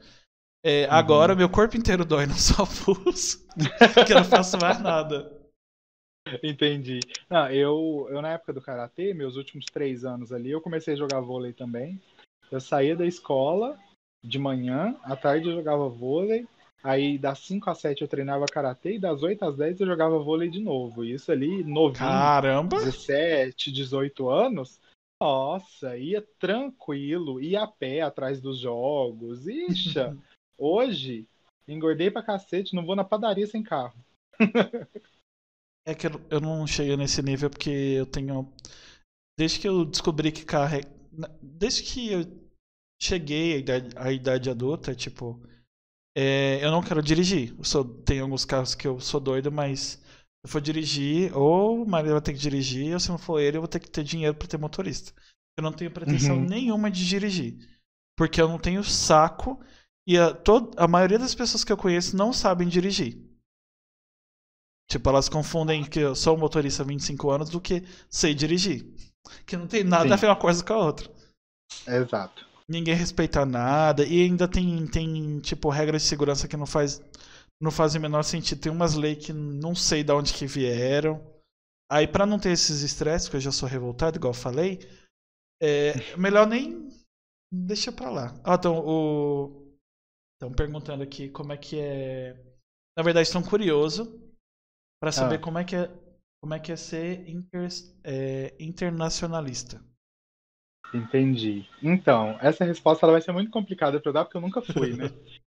Agora Uhum. meu corpo inteiro dói, não só pulso, que eu não faço mais nada. Entendi. Não, eu na época do karatê, meus últimos 3 anos ali, eu comecei a jogar vôlei também. Eu saía da escola de manhã, à tarde eu jogava vôlei, aí das 5 às 7 eu treinava karatê e das 8 às 10 eu jogava vôlei de novo. E isso ali, novinho, Caramba! 17, 18 anos, nossa, ia tranquilo, ia a pé atrás dos jogos. Ixa, hoje engordei pra cacete, não vou na padaria sem carro. É que eu não cheguei nesse nível porque eu tenho. Desde que eu descobri que carro. Desde que eu cheguei à idade adulta, tipo. Eu não quero dirigir. Tem alguns carros que eu sou doido, mas se eu for dirigir, ou o marido vai ter que dirigir, ou se não for ele, eu vou ter que ter dinheiro pra ter motorista. Eu não tenho pretensão Uhum, nenhuma de dirigir. Porque eu não tenho saco e a maioria das pessoas que eu conheço não sabem dirigir. Tipo, elas confundem que eu sou um motorista há 25 anos do que sei dirigir. Que não tem nada a sim, ver uma coisa com a outra. exato. Ninguém respeita nada e ainda tem tipo, regras de segurança que não fazem o menor sentido. Tem umas leis que não sei de onde que vieram. Aí, pra não ter esses estresses, porque eu já sou revoltado, igual eu falei, melhor nem deixa pra lá. Estão perguntando aqui como é que é. Na verdade, estão curiosos pra saber Ah, como é que é ser internacionalista. entendi. Então, essa resposta ela vai ser muito complicada para eu dar, porque eu nunca fui, né?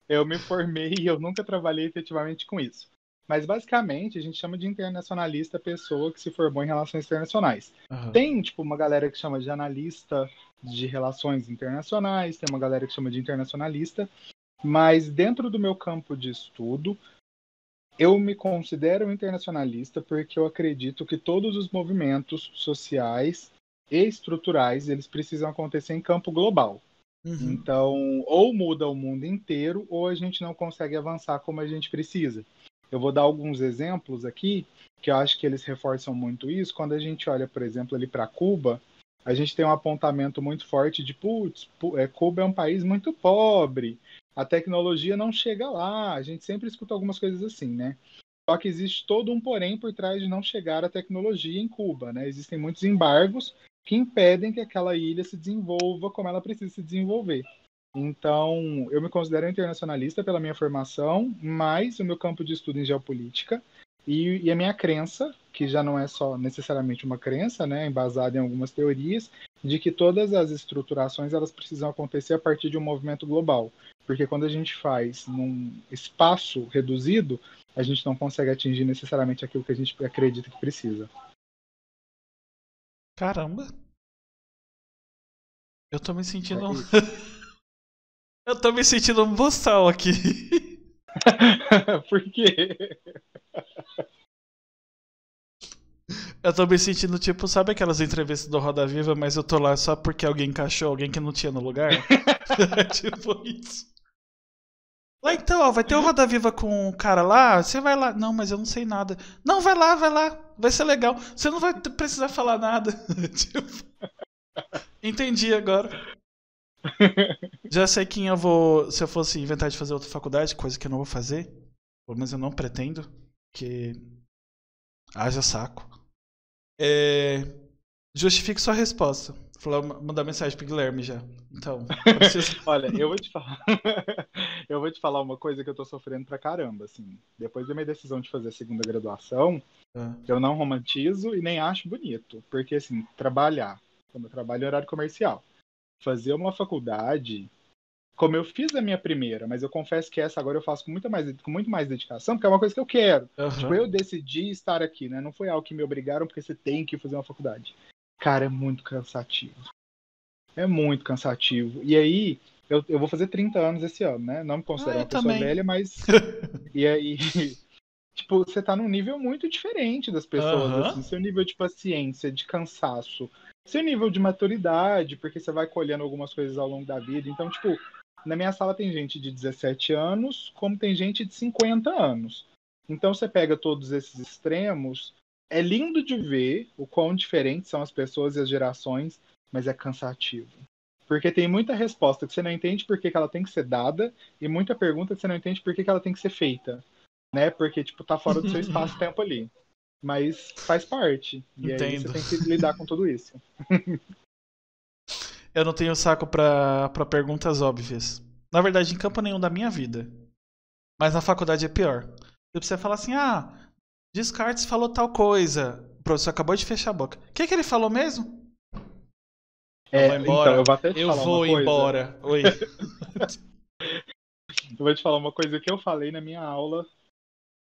Eu me formei e eu nunca trabalhei efetivamente com isso. Mas, basicamente, a gente chama de internacionalista a pessoa que se formou em relações internacionais. Aham. Tem, tipo, uma galera que chama de analista de relações internacionais, tem uma galera que chama de internacionalista, mas dentro do meu campo de estudo, eu me considero um internacionalista porque eu acredito que todos os movimentos sociais e estruturais eles precisam acontecer em campo global. Uhum. Então, ou muda o mundo inteiro, ou a gente não consegue avançar como a gente precisa. Eu vou dar alguns exemplos aqui, que eu acho que eles reforçam muito isso. Quando a gente olha, por exemplo, ali para Cuba, a gente tem um apontamento muito forte de, putz, Cuba é um país muito pobre, a tecnologia não chega lá. A gente sempre escuta algumas coisas assim, né? Só que existe todo um porém por trás de não chegar a tecnologia em Cuba, né? Existem muitos embargos que impedem que aquela ilha se desenvolva como ela precisa se desenvolver. Então, eu me considero internacionalista pela minha formação, mas o meu campo de estudo em geopolítica e a minha crença, que já não é só necessariamente uma crença, né, embasada em algumas teorias, de que todas as estruturações elas precisam acontecer a partir de um movimento global. Porque quando a gente faz num espaço reduzido, a gente não consegue atingir necessariamente aquilo que a gente acredita que precisa. Caramba, eu tô me É sentindo. isso. Eu tô me sentindo um boçal aqui. Por quê? Eu tô me sentindo tipo, sabe aquelas entrevistas do Roda Viva, mas eu tô lá só porque alguém encaixou alguém que não tinha no lugar? Tipo isso. Lá então, ó, vai ter o Roda Viva com o cara lá, você vai lá. Não, mas eu não sei nada. Não, vai lá, vai lá. Vai ser legal. Você não vai precisar falar nada. Tipo, entendi agora. Já sei quem eu vou. Se eu fosse inventar de fazer outra faculdade, coisa que eu não vou fazer, pelo menos eu não pretendo, que haja saco. É, justifique sua resposta. Mandar mensagem pro Guilherme já. Então, preciso. Olha, eu vou te falar. Eu vou te falar uma coisa que eu tô sofrendo pra caramba, assim. Depois da minha decisão de fazer a segunda graduação, Ah, eu não romantizo e nem acho bonito. Porque, assim, trabalhar, como eu trabalho em horário comercial, fazer uma faculdade, como eu fiz a minha primeira, mas eu confesso que essa agora eu faço com muito mais dedicação, porque é uma coisa que eu quero. Tipo, aham. eu decidi estar aqui, né? Não foi algo que me obrigaram porque você tem que fazer uma faculdade. Cara, é muito cansativo. É muito cansativo. E aí, eu vou fazer 30 anos esse ano, né? Não me Ah, considero eu uma pessoa também. velha, mas. E aí, tipo, você tá num nível muito diferente das pessoas, Aham. assim. Seu nível de paciência, de cansaço, seu nível de maturidade, porque você vai colhendo algumas coisas ao longo da vida. Então, tipo, na minha sala tem gente de 17 anos, como tem gente de 50 anos. Então você pega todos esses extremos, é lindo de ver o quão diferentes são as pessoas e as gerações, mas é cansativo. Porque tem muita resposta que você não entende por que ela tem que ser dada e muita pergunta que você não entende por que ela tem que ser feita, né? Porque, tipo, tá fora do seu espaço-tempo ali. Mas faz parte. E aí você Entendo. tem que lidar com tudo isso. Eu não tenho saco pra perguntas óbvias. Na verdade, em campo nenhum da minha vida. Mas na faculdade é pior. Você fala assim, Descartes falou tal coisa. O professor acabou de fechar a boca. O que ele falou mesmo? Eu vou Então, eu embora. vou até te Eu falar uma vou coisa. embora. Oi. Eu vou te falar uma coisa que eu falei na minha aula,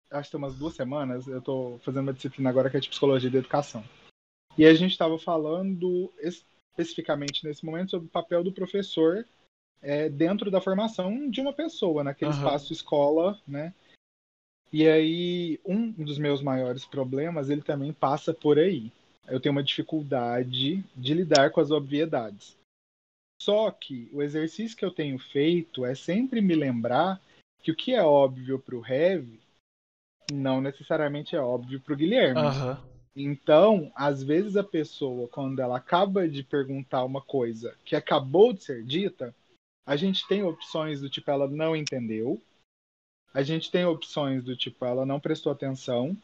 acho que tem umas 2 semanas, eu tô fazendo uma disciplina agora que é de Psicologia da Educação. E a gente estava falando especificamente nesse momento sobre o papel do professor dentro da formação de uma pessoa, naquele espaço escola, né? E aí, um dos meus maiores problemas, ele também passa por aí. Eu tenho uma dificuldade de lidar com as obviedades. Só que o exercício que eu tenho feito é sempre me lembrar que o que é óbvio para o Heavy não necessariamente é óbvio para o Guilherme. Aham. Então, às vezes a pessoa, quando ela acaba de perguntar uma coisa que acabou de ser dita, a gente tem opções do tipo ela não entendeu, a gente tem opções do tipo ela não prestou atenção.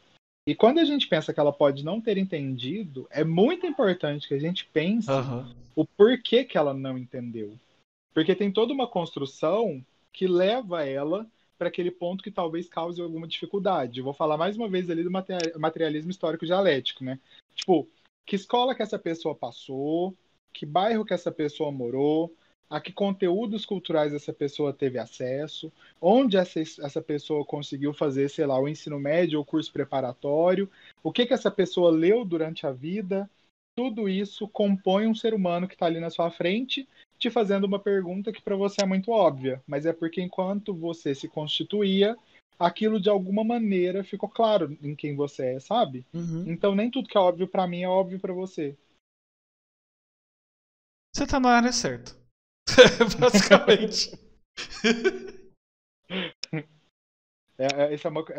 E quando a gente pensa que ela pode não ter entendido, é muito importante que a gente pense Aham. o porquê que ela não entendeu. Porque tem toda uma construção que leva ela para aquele ponto que talvez cause alguma dificuldade. Eu vou falar mais uma vez ali do materialismo histórico dialético, né? Tipo, que escola que essa pessoa passou, que bairro que essa pessoa morou, a que conteúdos culturais essa pessoa teve acesso, onde essa pessoa conseguiu fazer, sei lá, o ensino médio ou curso preparatório, o que essa pessoa leu durante a vida. Tudo isso compõe um ser humano que está ali na sua frente te fazendo uma pergunta que para você é muito óbvia, mas é porque enquanto você se constituía, aquilo de alguma maneira ficou claro em quem você é, sabe? Uhum. Então nem tudo que é óbvio para mim é óbvio para você. Você tá na área certa. Basicamente.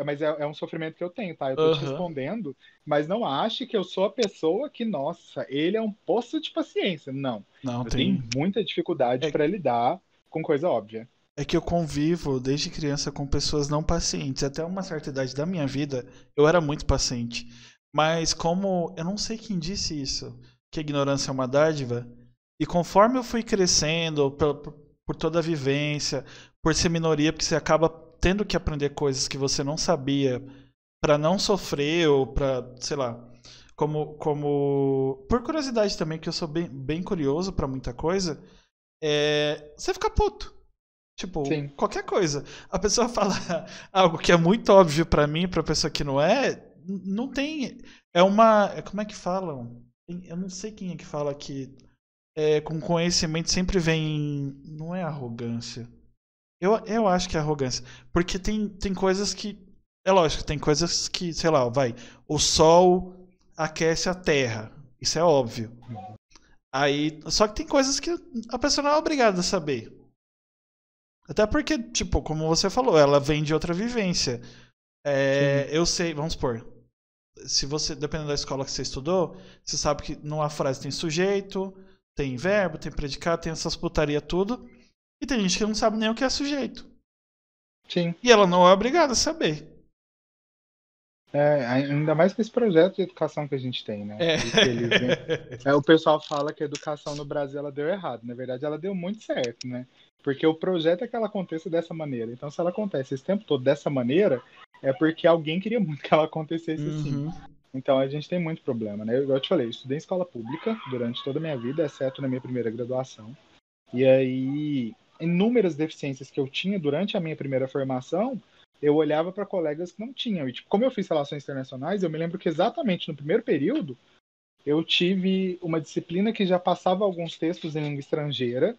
Mas é um sofrimento que eu tenho, tá? Eu tô te Aham. respondendo, mas não ache que eu sou a pessoa que, nossa, ele é um poço de paciência. Não. Não, Eu tenho tem. muita dificuldade É, para lidar com coisa óbvia. é que eu convivo desde criança com pessoas não pacientes. Até uma certa idade da minha vida, eu era muito paciente. Mas como. Eu não sei quem disse isso, que a ignorância é uma dádiva. E conforme eu fui crescendo, por toda a vivência, por ser minoria, porque você acaba tendo que aprender coisas que você não sabia para não sofrer ou para, sei lá, como por curiosidade também, que eu sou bem curioso para muita coisa, você fica puto. Tipo, Sim. qualquer coisa. A pessoa fala algo que é muito óbvio pra mim, pra pessoa que não é, não tem. É uma. Como é que falam? Eu não sei quem é que fala que com conhecimento sempre vem. Não é arrogância. Eu acho que é arrogância. Porque tem coisas que. É lógico, tem coisas que, sei lá, vai. O sol aquece a terra. Isso é óbvio. Aí. Só que tem coisas que a pessoa não é obrigada a saber. Até porque, tipo, como você falou, ela vem de outra vivência. Sim. Eu sei, vamos supor, se você, dependendo da escola que você estudou, você sabe que numa frase tem sujeito, tem verbo, tem predicado, tem essas putaria tudo. E tem gente que não sabe nem o que é sujeito. Sim. E ela não é obrigada a saber. Ainda mais com esse projeto de educação que a gente tem, né? É. E que ele vem. O pessoal fala que a educação no Brasil ela deu errado. Na verdade, ela deu muito certo, né? Porque o projeto é que ela aconteça dessa maneira. Então, se ela acontece esse tempo todo dessa maneira, é porque alguém queria muito que ela acontecesse assim. Uhum. Então, a gente tem muito problema, né? Igual eu te falei, eu estudei em escola pública durante toda a minha vida, exceto na minha primeira graduação. E aí, inúmeras deficiências que eu tinha durante a minha primeira formação, eu olhava para colegas que não tinham. E, tipo, como eu fiz relações internacionais, eu me lembro que exatamente no primeiro período, eu tive uma disciplina que já passava alguns textos em língua estrangeira.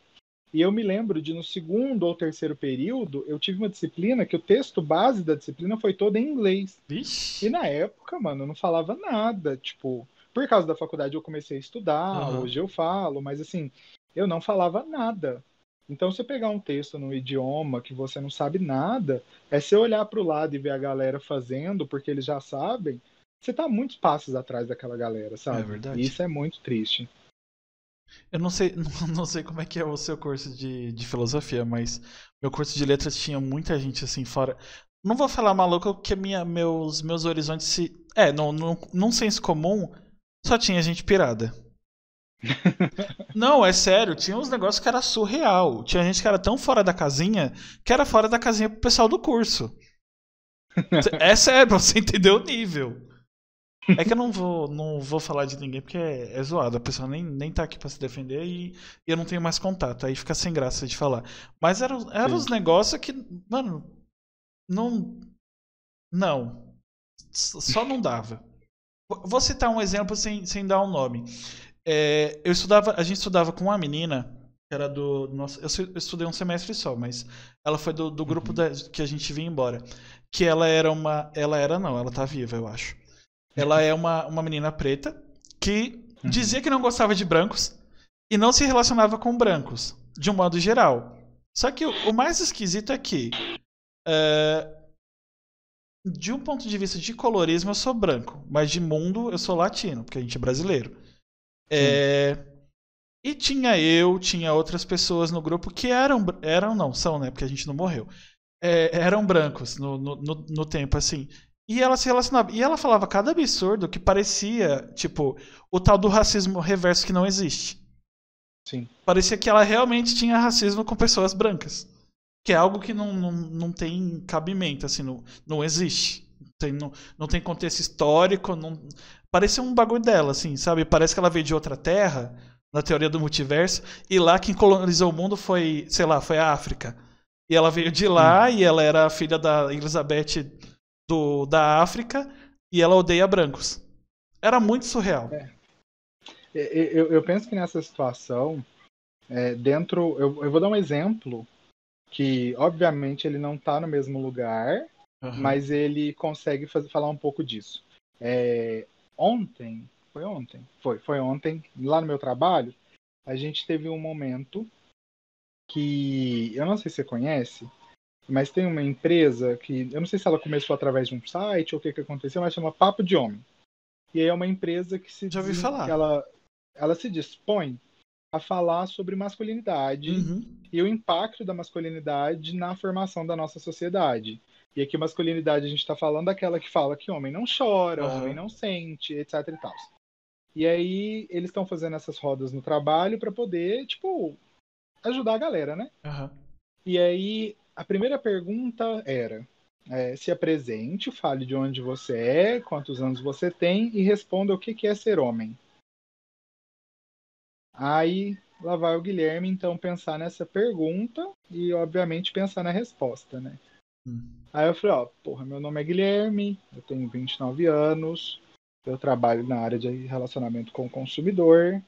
E eu me lembro de, no segundo ou terceiro período, eu tive uma disciplina que o texto base da disciplina foi todo em inglês. E Vixe. na época, mano, eu não falava nada. Tipo, por causa da faculdade eu comecei a estudar, Uhum. hoje eu falo, mas assim, eu não falava nada. Então, você pegar um texto num idioma que você não sabe nada, é você olhar para o lado e ver a galera fazendo, porque eles já sabem, você está muitos passos atrás daquela galera, É sabe? E verdade. isso é muito triste. Eu não sei, não sei como é que é o seu curso de filosofia, mas meu curso de letras tinha muita gente assim fora. Não vou falar maluco porque meus horizontes se. É, num senso comum, só tinha gente pirada. Não, é sério, tinha uns negócios que era surreal. Tinha gente que era tão fora da casinha que era fora da casinha pro pessoal do curso. É sério, pra você entender o nível. É que eu não vou falar de ninguém porque é zoado. A pessoa nem tá aqui pra se defender e eu não tenho mais contato. Aí fica sem graça de falar. Mas eram os Sim. negócios que, mano, não. Não. Só não dava. Vou citar um exemplo sem dar um nome. A gente estudava com uma menina que era do nosso. Eu estudei um semestre só, mas ela foi do grupo Uhum. que a gente vinha embora. Que ela era uma. Ela era, não, ela tá viva, eu acho. Ela é uma menina preta que Uhum. dizia que não gostava de brancos e não se relacionava com brancos, de um modo geral. Só que o mais esquisito é que, é, de um ponto de vista de colorismo, eu sou branco, mas de mundo eu sou latino, porque a gente é brasileiro. Sim. É, e tinha outras pessoas no grupo que eram não, são, né, porque a gente não morreu. Eram brancos no tempo, assim. E ela se relacionava. E ela falava cada absurdo que parecia, tipo, o tal do racismo reverso que não existe. Sim. Parecia que ela realmente tinha racismo com pessoas brancas. Que é algo que não tem cabimento, assim, não existe. Não tem contexto histórico. Não... Parecia um bagulho dela, assim, sabe? Parece que ela veio de outra terra, na teoria do multiverso, e lá quem colonizou o mundo foi, sei lá, foi a África. E ela veio de lá Uhum. e ela era filha da Elizabeth da África e ela odeia brancos. Era muito surreal. É. Eu penso que nessa situação, dentro. Eu vou dar um exemplo que, obviamente, ele não está no mesmo lugar, Aham. mas ele consegue falar um pouco disso. É, ontem, foi ontem? Foi ontem, lá no meu trabalho, a gente teve um momento que, eu não sei se você conhece, mas tem uma empresa que, eu não sei se ela começou através de um site ou o que aconteceu, mas chama Papo de Homem. E aí é uma empresa que Já ouvi que falar. ela se dispõe a falar sobre masculinidade Uhum. e o impacto da masculinidade na formação da nossa sociedade. E aqui, masculinidade, a gente está falando daquela que fala que homem não chora, homem Aham. não sente, etc e tal. E aí, eles estão fazendo essas rodas no trabalho para poder, tipo, ajudar a galera, né? Aham. E aí, a primeira pergunta era: se apresente, fale de onde você é, quantos anos você tem e responda o que é ser homem. Aí lá vai o Guilherme, então, pensar nessa pergunta e, obviamente, pensar na resposta, né? Hum. Aí eu falei, ó, porra, meu nome é Guilherme, eu tenho 29 anos, eu trabalho na área de relacionamento com o consumidor,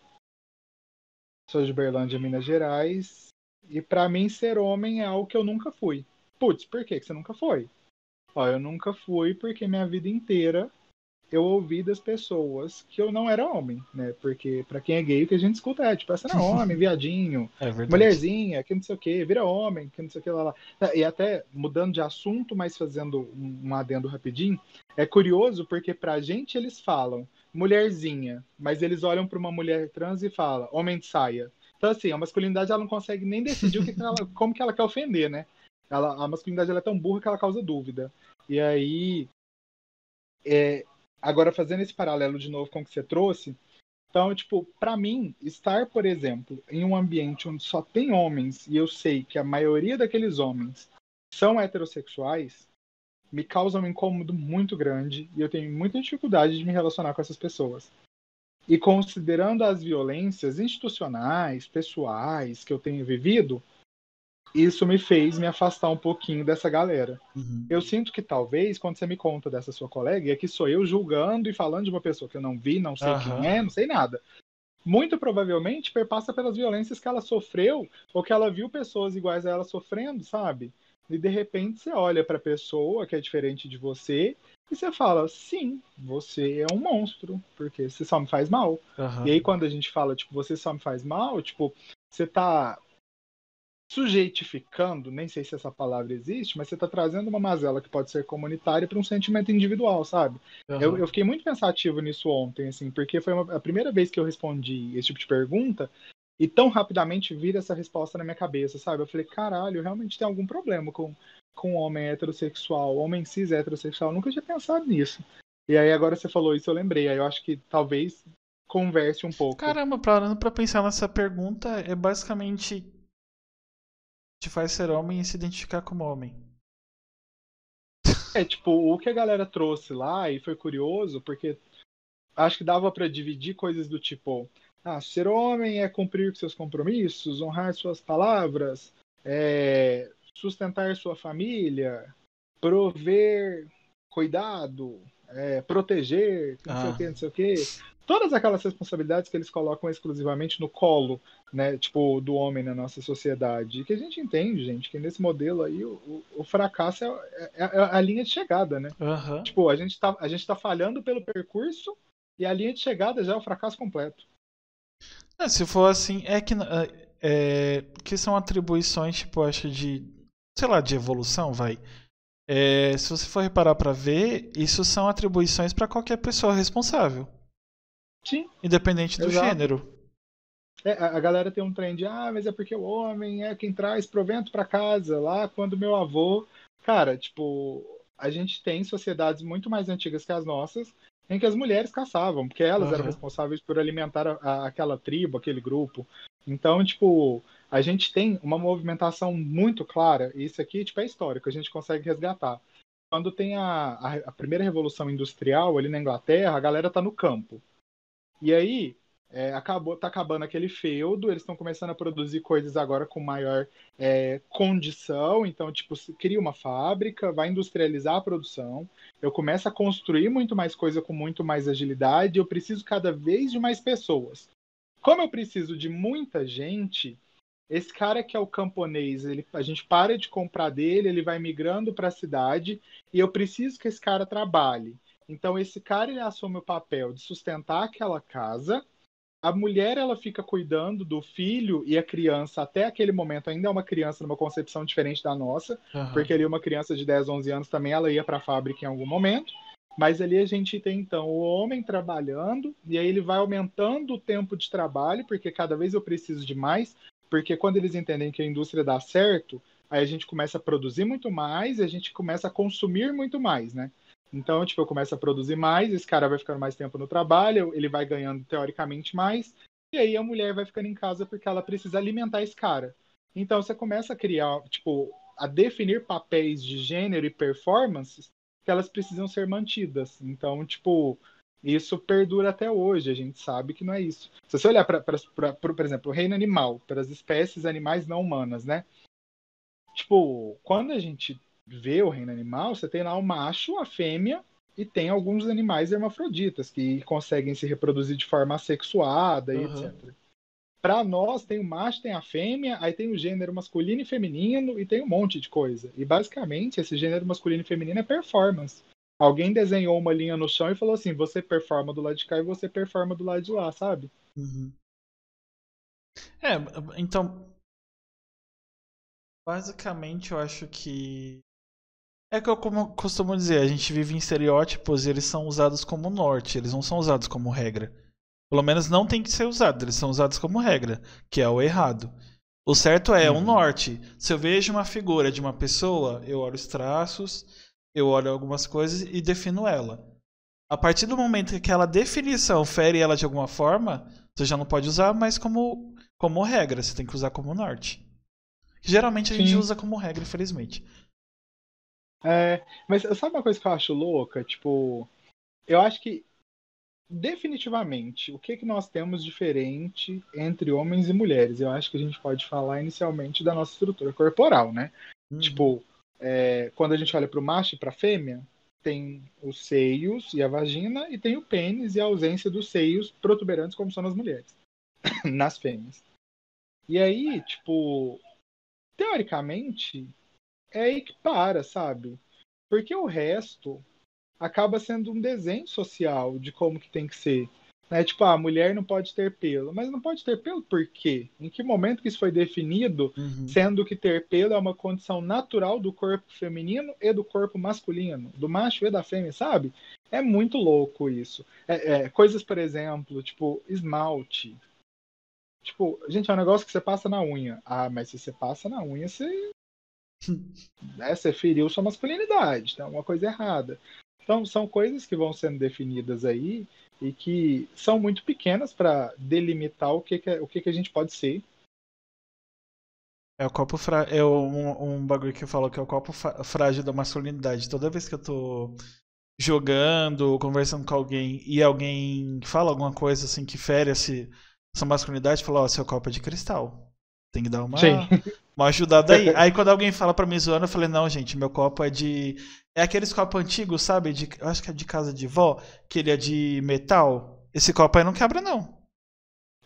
sou de Berlândia, Minas Gerais, e pra mim ser homem é algo que eu nunca fui. Putz, por que você nunca foi? Ó, eu nunca fui porque minha vida inteira eu ouvi das pessoas que eu não era homem, né? Porque pra quem é gay, o que a gente escuta é, tipo, você não é homem, viadinho, É verdade. mulherzinha, que não sei o que, vira homem, que não sei o que lá. E até mudando de assunto, mas fazendo um adendo rapidinho, é curioso porque pra gente eles falam mulherzinha, mas eles olham pra uma mulher trans e falam homem de saia. Então, assim, a masculinidade ela não consegue nem decidir como que ela quer ofender, né? A masculinidade ela é tão burra que ela causa dúvida. E aí, é, agora fazendo esse paralelo de novo com o que você trouxe, então, tipo, para mim, estar, por exemplo, em um ambiente onde só tem homens e eu sei que a maioria daqueles homens são heterossexuais, me causa um incômodo muito grande e eu tenho muita dificuldade de me relacionar com essas pessoas. E considerando as violências institucionais, pessoais que eu tenho vivido, isso me fez me afastar um pouquinho dessa galera. Eu Uhum. sinto que talvez, quando você me conta dessa sua colega, e aqui sou eu julgando e falando de uma pessoa que eu não vi, não sei quem Aham. é, não sei nada. Muito provavelmente perpassa pelas violências que ela sofreu ou que ela viu pessoas iguais a ela sofrendo, sabe? E de repente você olha para a pessoa que é diferente de você e você fala: sim, você é um monstro, porque você só me faz mal. E Aham. aí quando a gente fala, tipo, você só me faz mal, tipo, você tá sujeitificando, nem sei se essa palavra existe, mas você está trazendo uma mazela que pode ser comunitária para um sentimento individual, sabe? Eu fiquei muito pensativo nisso ontem, assim, porque foi a primeira vez que eu respondi esse tipo de pergunta e tão rapidamente vira essa resposta na minha cabeça, sabe? Eu falei, caralho, realmente tem algum problema com homem heterossexual, homem cis heterossexual. Eu nunca tinha pensado nisso. E aí agora você falou isso, eu lembrei. Aí eu acho que talvez converse um pouco. Caramba, parando pra pensar nessa pergunta, é basicamente te faz ser homem e se identificar como homem. É, tipo, o que a galera trouxe lá, e foi curioso, porque acho que dava para dividir coisas do tipo, ser homem é cumprir com seus compromissos, honrar suas palavras, sustentar sua família, prover cuidado, proteger, não sei o Ah, que, não sei o que. Todas aquelas responsabilidades que eles colocam exclusivamente no colo, né, tipo, do homem na nossa sociedade. E que a gente entende, gente, que nesse modelo aí o fracasso é a linha de chegada, né? aham. Tipo, a gente tá falhando pelo percurso e a linha de chegada já é o fracasso completo. Se for assim, que são atribuições, tipo, acho de, sei lá, de evolução, vai. Se você for reparar pra ver, isso são atribuições pra qualquer pessoa responsável, Sim, independente do exato. gênero. A galera tem um trem de, mas é porque o homem é quem traz provento para casa. Lá, quando meu avô. Cara, tipo, a gente tem sociedades muito mais antigas que as nossas, em que as mulheres caçavam, porque elas eram Aham. responsáveis por alimentar aquela tribo, aquele grupo. Então, tipo, a gente tem uma movimentação muito clara, e isso aqui, tipo, é histórico, a gente consegue resgatar. Quando tem a primeira revolução industrial ali na Inglaterra, a galera tá no campo. E aí, tá acabando aquele feudo, eles estão começando a produzir coisas agora com maior condição, então, tipo, se cria uma fábrica, vai industrializar a produção, eu começo a construir muito mais coisa com muito mais agilidade, eu preciso cada vez de mais pessoas. Como eu preciso de muita gente, esse cara que é o camponês, a gente para de comprar dele, ele vai migrando para a cidade e eu preciso que esse cara trabalhe. Então esse cara ele assume o papel de sustentar aquela casa. A mulher ela fica cuidando do filho e a criança até aquele momento ainda é uma criança numa concepção diferente da nossa, Aham. porque ali uma criança de 10, 11 anos também ela ia para a fábrica em algum momento. Mas ali a gente tem então o homem trabalhando e aí ele vai aumentando o tempo de trabalho, porque cada vez eu preciso de mais, porque quando eles entendem que a indústria dá certo, aí a gente começa a produzir muito mais e a gente começa a consumir muito mais, né? Então, tipo, eu começo a produzir mais, esse cara vai ficando mais tempo no trabalho, ele vai ganhando teoricamente mais, e aí a mulher vai ficando em casa porque ela precisa alimentar esse cara. Então você começa a criar, tipo, a definir papéis de gênero e performances que elas precisam ser mantidas. Então, tipo, isso perdura até hoje. A gente sabe que não é isso. Se você olhar por exemplo, o reino animal, para as espécies animais não humanas, né? Tipo, quando a gente vê o reino animal, você tem lá o macho, a fêmea, e tem alguns animais hermafroditas que conseguem se reproduzir de forma assexuada e Aham. etc. Para nós, tem o macho, tem a fêmea, aí tem o gênero masculino e feminino, e tem um monte de coisa. E basicamente, esse gênero masculino e feminino é performance. Alguém desenhou uma linha no chão e falou assim: você performa do lado de cá e você performa do lado de lá, sabe? Uhum. É, então, basicamente eu acho que. É que eu como costumo dizer, a gente vive em estereótipos e eles são usados como norte, eles não são usados como regra. Pelo menos não tem que ser usado, eles são usados como regra, que é o errado. O certo é um Uhum. norte. Se eu vejo uma figura de uma pessoa, eu olho os traços, eu olho algumas coisas e defino ela. A partir do momento que aquela definição fere ela de alguma forma, você já não pode usar mais como regra, você tem que usar como norte. Geralmente a gente Sim. usa como regra, infelizmente. Mas sabe uma coisa que eu acho louca? Tipo, eu acho que definitivamente o que nós temos diferente entre homens e mulheres? Eu acho que a gente pode falar inicialmente da nossa estrutura corporal, né? Uhum. Tipo, quando a gente olha para o macho e para a fêmea, tem os seios e a vagina, e tem o pênis e a ausência dos seios protuberantes, como são nas mulheres, nas fêmeas. E aí, tipo, teoricamente, é aí que para, sabe? Porque o resto acaba sendo um desenho social de como que tem que ser. É tipo, a mulher não pode ter pelo. Mas não pode ter pelo por quê? Em que momento que isso foi definido, Uhum. sendo que ter pelo é uma condição natural do corpo feminino e do corpo masculino, do macho e da fêmea, sabe? É muito louco isso. Coisas, por exemplo, tipo, esmalte. Tipo, gente, é um negócio que você passa na unha. Ah, mas se você passa na unha, você feriu sua masculinidade, tem alguma coisa errada. Então, são coisas que vão sendo definidas aí e que são muito pequenas para delimitar o que a gente pode ser. É o copo é um bagulho que eu falo que é o copo frágil da masculinidade. Toda vez que eu tô jogando, conversando com alguém e alguém fala alguma coisa assim que fere essa masculinidade, fala, ó, seu copo é de cristal. Tem que dar Sim. uma ajudada aí. Aí quando alguém fala pra mim zoando, eu falei, não, gente, meu copo é de. É aqueles copos antigos, sabe? Eu acho que é de casa de vó, que ele é de metal. Esse copo aí não quebra, não.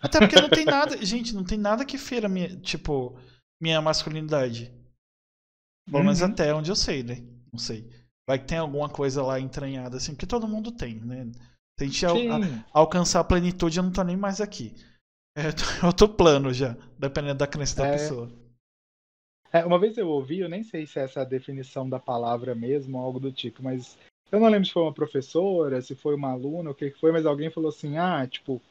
Até porque não tem nada. Gente, não tem nada que fira minha masculinidade. Pelo menos Uhum. até onde eu sei, né? Não sei. Vai que tem alguma coisa lá entranhada, assim, porque todo mundo tem, né? Se a gente Sim. alcançar a plenitude, eu não tô nem mais aqui. É outro plano já, dependendo da crença da É, pessoa. uma vez eu ouvi, eu nem sei se essa é a definição da palavra mesmo ou algo do tipo, mas eu não lembro se foi uma professora, se foi uma aluna, o que foi, mas alguém falou assim, tipo,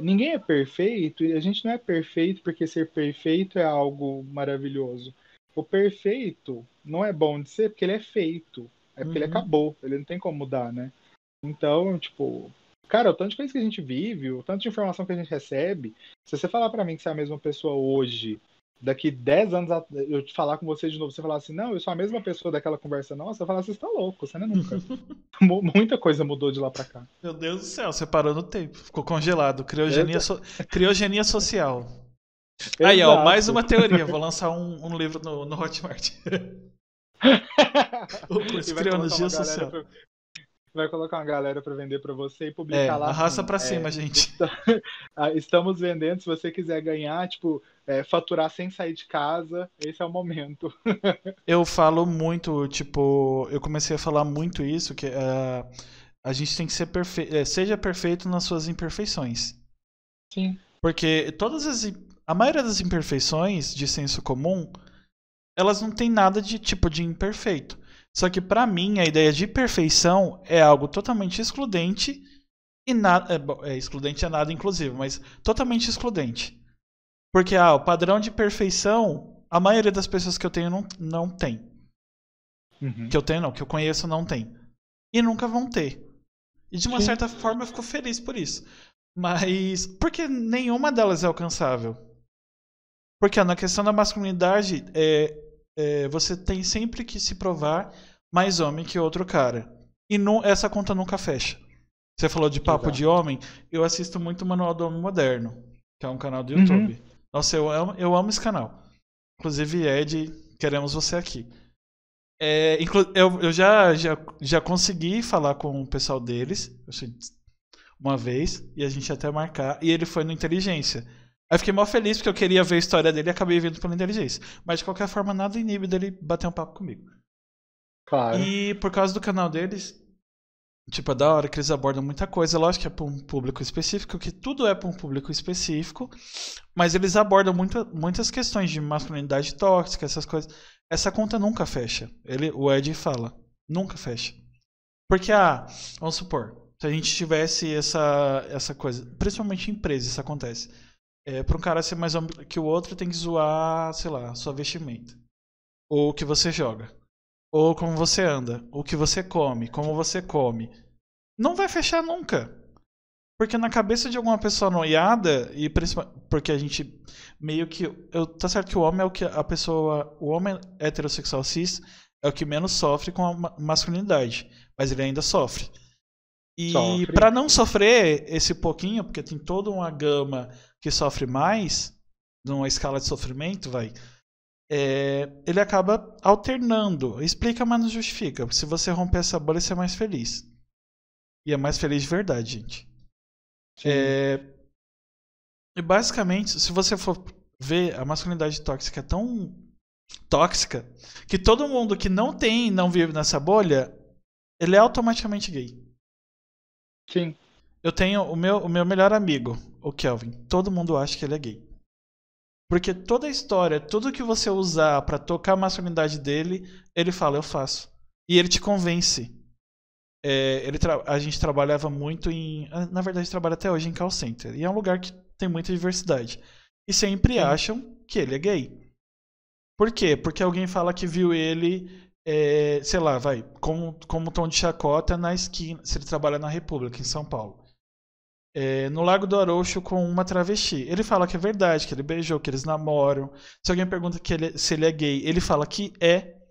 ninguém é perfeito e a gente não é perfeito porque ser perfeito é algo maravilhoso. O perfeito não é bom de ser porque ele é feito, é porque ele Uhum. acabou, ele não tem como mudar, né? Então, tipo, cara, o tanto de coisa que a gente vive, o tanto de informação que a gente recebe, se você falar pra mim que você é a mesma pessoa hoje, daqui 10 anos eu te falar com você de novo, você falar assim, não, eu sou a mesma pessoa daquela conversa nossa, eu falar, você está louco, você não é nunca. Muita coisa mudou de lá pra cá. Meu Deus do céu, você parou no tempo. Ficou congelado. Exa- Criogenia social. Aí, ó, mais Exato. uma teoria. Vou lançar um livro no Hotmart. O E curso Criologia Social. vai colocar uma galera para vender para você e publicar É, lá arrasta assim, pra cima, gente. estamos vendendo, se você quiser ganhar, tipo, faturar sem sair de casa, esse é o momento. Eu falo muito, tipo, eu comecei a falar muito isso, que a gente tem que ser perfeito, seja perfeito nas suas imperfeições. Sim. Porque a maioria das imperfeições de senso comum, elas não tem nada de tipo de imperfeito. Só que pra mim a ideia de perfeição é algo totalmente excludente e nada, excludente é nada inclusive, mas totalmente excludente. Porque o padrão de perfeição, a maioria das pessoas que eu tenho não tem. Uhum. Que eu tenho não, que eu conheço não tem. E nunca vão ter. E de uma Sim. certa forma eu fico feliz por isso. Mas porque nenhuma delas é alcançável. Porque na questão da masculinidade, você tem sempre que se provar mais homem que outro cara. E essa conta nunca fecha. Você falou de papo de Exato. homem, eu assisto muito o Manual do Homem Moderno, que é um canal do Uhum. YouTube. Nossa, eu amo esse canal. Inclusive, Ed, queremos você aqui. Eu já consegui falar com o pessoal deles uma vez e a gente ia até marcar. E ele foi no Inteligência. Aí fiquei mó feliz porque eu queria ver a história dele e acabei vindo pela Inteligência. Mas de qualquer forma, nada inibe dele bater um papo comigo. Claro. E por causa do canal deles, tipo, é da hora que eles abordam muita coisa. Lógico que é pra um público específico, que tudo é pra um público específico. Mas eles abordam muitas questões de masculinidade tóxica, essas coisas. Essa conta nunca fecha. O Ed fala, nunca fecha. Porque, vamos supor, se a gente tivesse essa coisa, principalmente em empresa, isso acontece. Para um cara ser mais homem que o outro, tem que zoar, sei lá, sua vestimenta. Ou o que você joga. Ou como você anda. O que você come. Como você come. Não vai fechar nunca. Porque na cabeça de alguma pessoa noiada, e porque a gente meio que. Tá certo que o homem é o que a pessoa. O homem heterossexual cis é o que menos sofre com a masculinidade. Mas ele ainda sofre. E Sofre. para não sofrer esse pouquinho, porque tem toda uma gama que sofre mais, numa escala de sofrimento, ele acaba alternando. Explica, mas não justifica. Se você romper essa bolha, você é mais feliz. E é mais feliz de verdade, gente. Sim. E basicamente, se você for ver, a masculinidade tóxica é tão tóxica que todo mundo que não vive nessa bolha, ele é automaticamente gay. Sim. Eu tenho o meu melhor amigo, o Kelvin. Todo mundo acha que ele é gay. Porque toda a história, tudo que você usar pra tocar a masculinidade dele, ele fala, eu faço. E ele te convence. A gente trabalhava muito em. Na verdade, trabalha até hoje em call center. E é um lugar que tem muita diversidade. E sempre Sim. acham que ele é gay. Por quê? Porque alguém fala que viu ele, sei lá, como tom de chacota na esquina, se ele trabalha na República, em São Paulo. No Lago do Aroucho com uma travesti. Ele fala que é verdade, que ele beijou, que eles namoram. Se alguém pergunta se ele é gay, ele fala que é.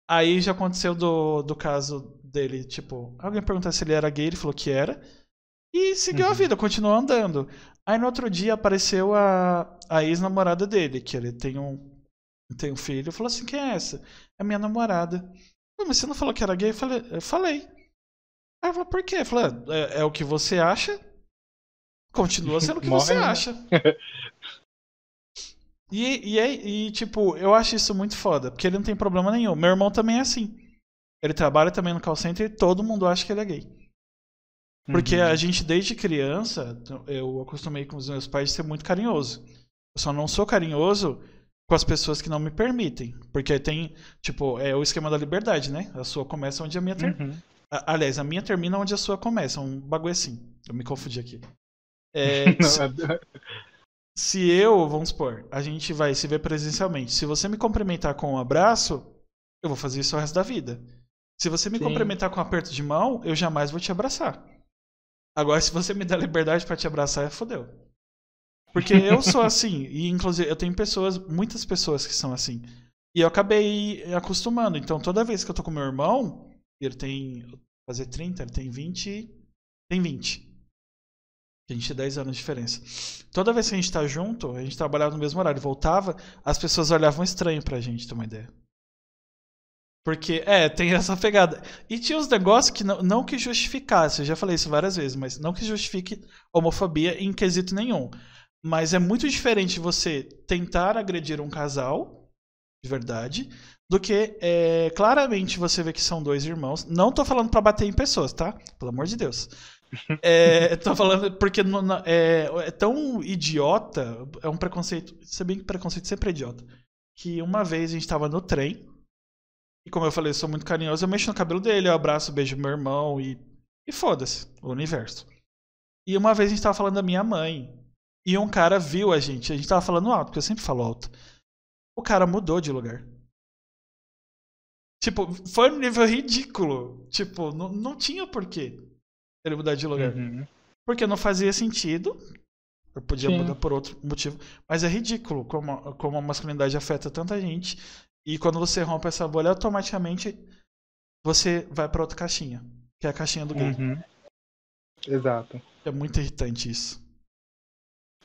Aí já aconteceu do caso dele, tipo, alguém perguntou se ele era gay, ele falou que era. E seguiu a vida, continuou andando. Aí no outro dia apareceu a ex-namorada dele, que ele tem um filho. Falou assim, quem é essa? É minha namorada. Pô, mas você não falou que era gay? Eu falei. Aí eu falei, por quê? Eu falei, é o que você acha? Continua sendo o que você Morre, né? acha. Tipo, eu acho isso muito foda, porque ele não tem problema nenhum. Meu irmão também é assim. Ele trabalha também no call center e todo mundo acha que ele é gay. Porque a gente, desde criança, eu acostumei com os meus pais de ser muito carinhoso. Eu só não sou carinhoso com as pessoas que não me permitem. Porque tem, tipo, é o esquema da liberdade, né? A sua começa onde a minha termina. Aliás, a minha termina onde a sua começa. Um bagulho assim. Eu me confundi aqui. Se eu, vamos supor, a gente vai se ver presencialmente. Se você me cumprimentar com um abraço, eu vou fazer isso o resto da vida. Se você me Sim. cumprimentar com um aperto de mão, eu jamais vou te abraçar. Agora, se você me der liberdade pra te abraçar, fodeu. Porque eu sou assim, e inclusive eu tenho muitas pessoas que são assim. E eu acabei acostumando. Então, toda vez que eu tô com meu irmão, ele tem fazer 30, ele tem 20. Tem 20. A gente tem 10 anos de diferença. Toda vez que a gente tá junto, a gente trabalhava no mesmo horário, voltava, as pessoas olhavam estranho pra gente, ter uma ideia. Porque, tem essa pegada. E tinha uns negócios que não que justificasse, eu já falei isso várias vezes, mas não que justifique homofobia em quesito nenhum. Mas é muito diferente você tentar agredir um casal, de verdade, do que claramente você vê que são dois irmãos. Não tô falando pra bater em pessoas, tá? Pelo amor de Deus. Tô falando porque é tão idiota, é um preconceito, se bem que preconceito sempre é idiota, que uma vez a gente tava no trem, e como eu falei, eu sou muito carinhoso, eu mexo no cabelo dele, eu abraço, beijo meu irmão e foda-se, o universo. E uma vez a gente tava falando da minha mãe, e um cara viu a gente tava falando alto, porque eu sempre falo alto. O cara mudou de lugar. Tipo, foi um nível ridículo. Tipo, não tinha porquê ele mudar de lugar. Porque não fazia sentido. Eu podia mudar por outro motivo. Mas é ridículo como a masculinidade afeta tanta gente. E quando você rompe essa bolha, automaticamente você vai pra outra caixinha. Que é a caixinha do gay. Exato. É muito irritante isso.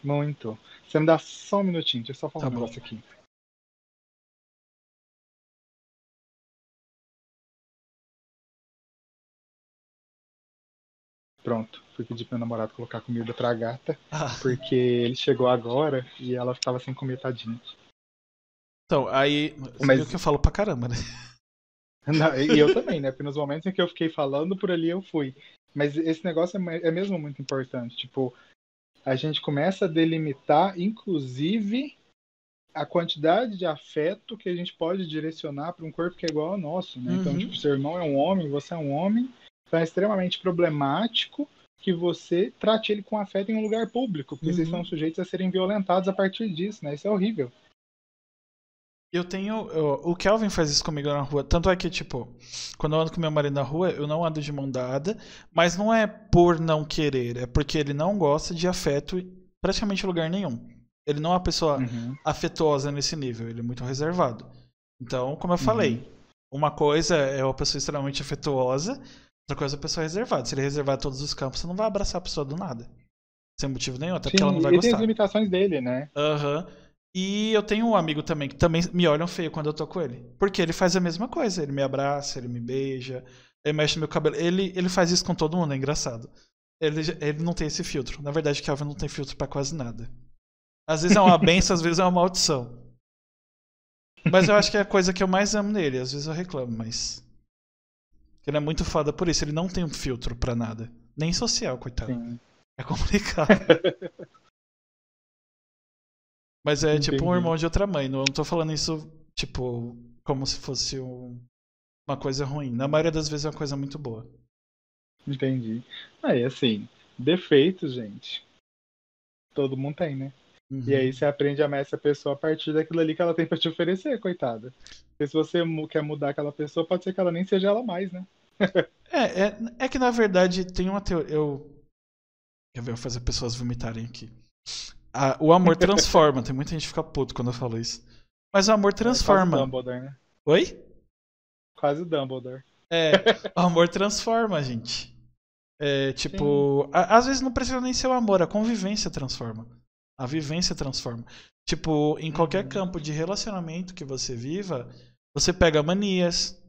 Muito. Você me dá só um minutinho, deixa eu só falar um negócio aqui. Pronto, fui pedir pro meu namorado colocar comida pra gata, porque ele chegou agora e ela tava sem comer, tadinha. Então, aí, você viu que eu falo pra caramba, né? Não, e eu também, né? Porque nos momentos em que eu fiquei falando, por ali eu fui. Mas esse negócio é mesmo muito importante. Tipo, a gente começa a delimitar, inclusive, a quantidade de afeto que a gente pode direcionar para um corpo que é igual ao nosso, né? Então, tipo, seu irmão é um homem, você é um homem, então é extremamente problemático que você trate ele com afeto em um lugar público, porque vocês são sujeitos a serem violentados a partir disso, né? Isso é horrível. O Kelvin faz isso comigo na rua. Tanto é que, tipo, quando eu ando com meu marido na rua, eu não ando de mão dada, mas não é por não querer, é porque ele não gosta de afeto em praticamente lugar nenhum. Ele não é uma pessoa afetuosa nesse nível, ele é muito reservado. Então, como eu falei, uma coisa é uma pessoa extremamente afetuosa, outra coisa é uma pessoa reservada. Se ele reservar todos os campos, você não vai abraçar a pessoa do nada. Sem motivo nenhum, até porque ela não vai gostar. E tem as limitações dele, né? E eu tenho um amigo também que também me olham feio quando eu tô com ele. Porque ele faz a mesma coisa. Ele me abraça, ele me beija, ele mexe no meu cabelo. Ele faz isso com todo mundo, é engraçado. Ele não tem esse filtro. Na verdade, o Kelvin não tem filtro pra quase nada. Às vezes é uma benção, às vezes é uma maldição. Mas eu acho que é a coisa que eu mais amo nele. Às vezes eu reclamo, mas... Ele é muito foda por isso. Ele não tem um filtro pra nada. Nem social, coitado. Sim. É complicado. Mas é tipo um Entendi. irmão de outra mãe. Não tô falando isso, tipo, como se fosse uma coisa ruim. Na maioria das vezes é uma coisa muito boa. Entendi. Aí, assim, defeitos, gente, todo mundo tem, né? E aí Uhum. você aprende a amar essa pessoa a partir daquilo ali que ela tem pra te oferecer, coitada. Porque se você quer mudar aquela pessoa, pode ser que ela nem seja ela mais, né? É que na verdade tem uma teoria. Eu vou fazer pessoas vomitarem aqui. O amor transforma. Tem muita gente que fica puto quando eu falo isso. Mas o amor É quase o transforma. Dumbledore, né? Oi? Quase o Dumbledore. O amor transforma, gente. Sim. Tipo, às vezes não precisa nem ser o amor, a convivência transforma. A vivência transforma. Tipo, em qualquer Uhum. campo de relacionamento que você viva, você pega manias,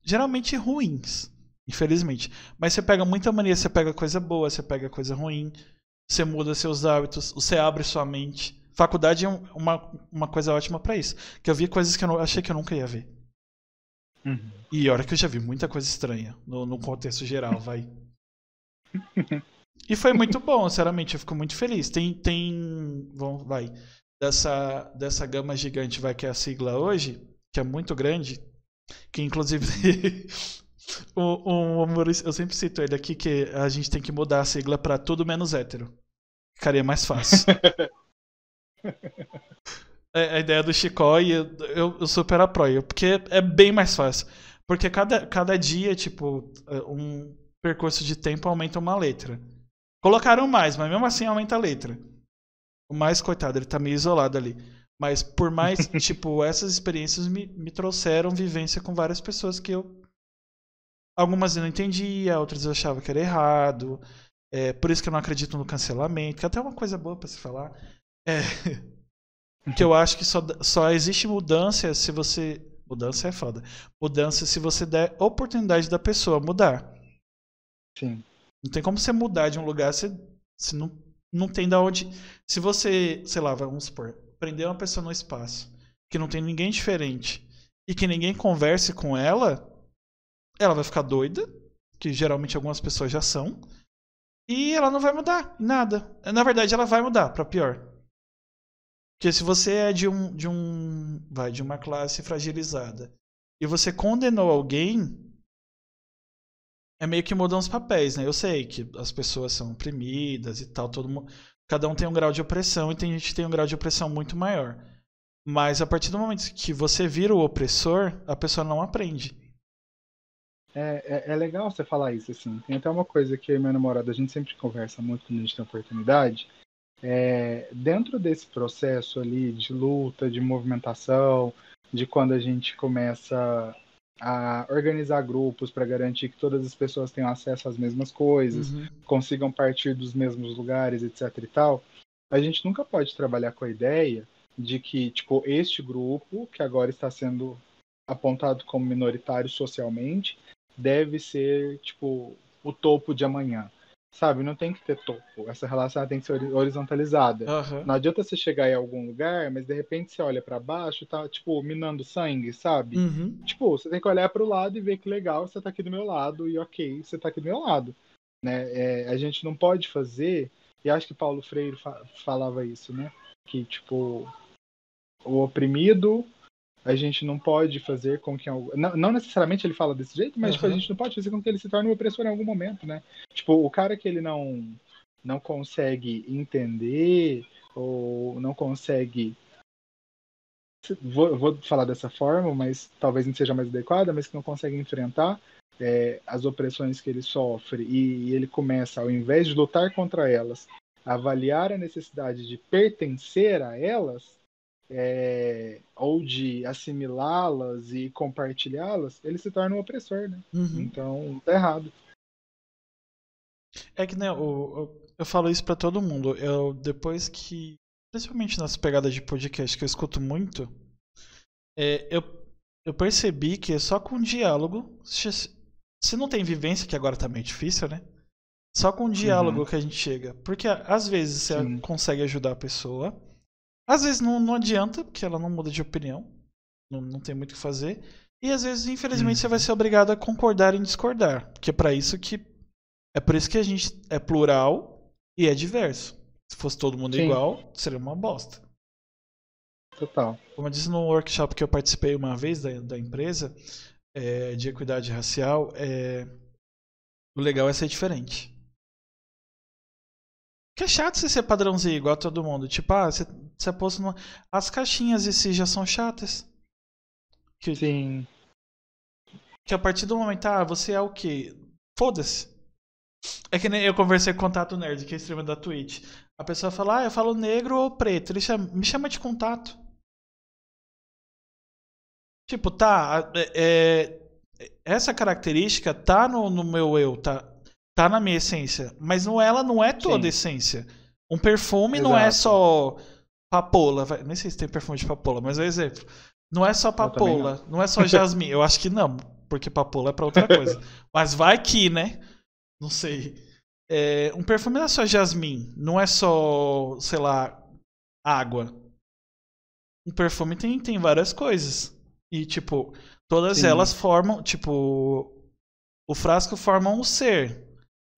geralmente ruins, infelizmente. Mas você pega muita mania, você pega coisa boa, você pega coisa ruim, você muda seus hábitos, você abre sua mente. Faculdade é uma coisa ótima pra isso. Que eu vi coisas que eu achei que eu nunca ia ver. Uhum. E olha que eu já vi muita coisa estranha no contexto geral, vai. E foi muito bom, sinceramente, eu fico muito feliz. Vai, dessa gama gigante, vai, que é a sigla hoje, que é muito grande, que inclusive o humorista, eu sempre cito ele aqui, que a gente tem que mudar a sigla pra tudo menos hétero. Ficaria mais fácil. A ideia do Chicó e eu super apoio, porque é bem mais fácil. Porque cada dia, tipo, um percurso de tempo aumenta uma letra. Colocaram mais, mas mesmo assim aumenta a letra. O mais, coitado, ele tá meio isolado ali. Mas por mais, tipo, essas experiências me trouxeram vivência com várias pessoas que eu. Algumas eu não entendia, outras eu achava que era errado. Por isso que eu não acredito no cancelamento, que é até uma coisa boa pra se falar. É, que eu acho que só existe mudança se você. Mudança é foda. Mudança se você der oportunidade da pessoa mudar. Sim. Não tem como você mudar de um lugar se não tem da onde. Se você, sei lá, vamos supor, prender uma pessoa no espaço que não tem ninguém diferente e que ninguém converse com ela vai ficar doida, que geralmente algumas pessoas já são, e ela não vai mudar nada. Na verdade, ela vai mudar pra pior. Porque se você é de uma classe fragilizada e você condenou alguém, é meio que mudam os papéis, né? Eu sei que as pessoas são oprimidas e tal, cada um tem um grau de opressão e tem gente que tem um grau de opressão muito maior. Mas a partir do momento que você vira o opressor, a pessoa não aprende. É legal você falar isso, assim. Tem até uma coisa que eu e meu namorado, a gente sempre conversa muito quando a gente tem oportunidade. Dentro desse processo ali de luta, de movimentação, de quando a gente começa a organizar grupos para garantir que todas as pessoas tenham acesso às mesmas coisas, Uhum. consigam partir dos mesmos lugares, etc e tal, a gente nunca pode trabalhar com a ideia de que, tipo, este grupo, que agora está sendo apontado como minoritário socialmente, deve ser, tipo, o topo de amanhã. Sabe, não tem que ter topo. Essa relação tem que ser horizontalizada. Aham. Não adianta você chegar em algum lugar, mas de repente você olha para baixo e tá, tipo, minando sangue, sabe? Uhum. Tipo, você tem que olhar para o lado e ver que legal, você tá aqui do meu lado e ok, você tá aqui do meu lado. Né? A gente não pode fazer, e acho que Paulo Freire falava isso, né? Que, tipo, o oprimido a gente não pode fazer com que não necessariamente ele fala desse jeito, mas tipo, a Aham. gente não pode fazer com que ele se torne um opressor em algum momento, né? Tipo, o cara que ele não consegue entender ou não consegue, vou falar dessa forma, mas talvez não seja mais adequada, mas que não consegue enfrentar as opressões que ele sofre e ele começa, ao invés de lutar contra elas, a avaliar a necessidade de pertencer a elas, ou de assimilá-las e compartilhá-las, ele se torna um opressor, né? Uhum. Então, tá errado. É que, né, eu falo isso pra todo mundo. Depois que. Principalmente nas pegadas de podcast que eu escuto muito, eu percebi que é só com diálogo. Se não tem vivência, que agora tá meio difícil, né? Só com Uhum. diálogo que a gente chega. Porque às vezes você Sim. consegue ajudar a pessoa. Às vezes não adianta, porque ela não muda de opinião. Não tem muito o que fazer. E às vezes, infelizmente, você vai Uhum. ser obrigado a concordar em discordar. Porque é pra isso que É por isso que a gente é plural e é diverso. Se fosse todo mundo Sim, igual, seria uma bosta. total. Como eu disse no workshop que eu participei uma vez da empresa, de equidade racial, o legal é ser diferente. Que é chato você ser padrãozinho igual a todo mundo. Tipo, você posta numa... As caixinhas em si já são chatas. Que, Sim, que a partir do momento, você é o quê? Foda-se. É que nem eu conversei com o Contato Nerd, que é streamer da Twitch. A pessoa fala, eu falo negro ou preto. Ele me chama de contato. Tipo, essa característica tá no meu eu, tá na minha essência. Mas ela não é toda a sim, essência. Um perfume não é exato. só papoula. Nem sei se tem perfume de papoula, mas é um exemplo. Não é só Eu também não. papoula, não é só jasmim. Eu acho que não, porque papoula é pra outra coisa. Mas vai que, né? Não sei. Um perfume não é só jasmim, não é só, sei lá, água. Um perfume tem várias coisas. E, tipo, todas Sim, elas formam, tipo, o frasco forma um ser.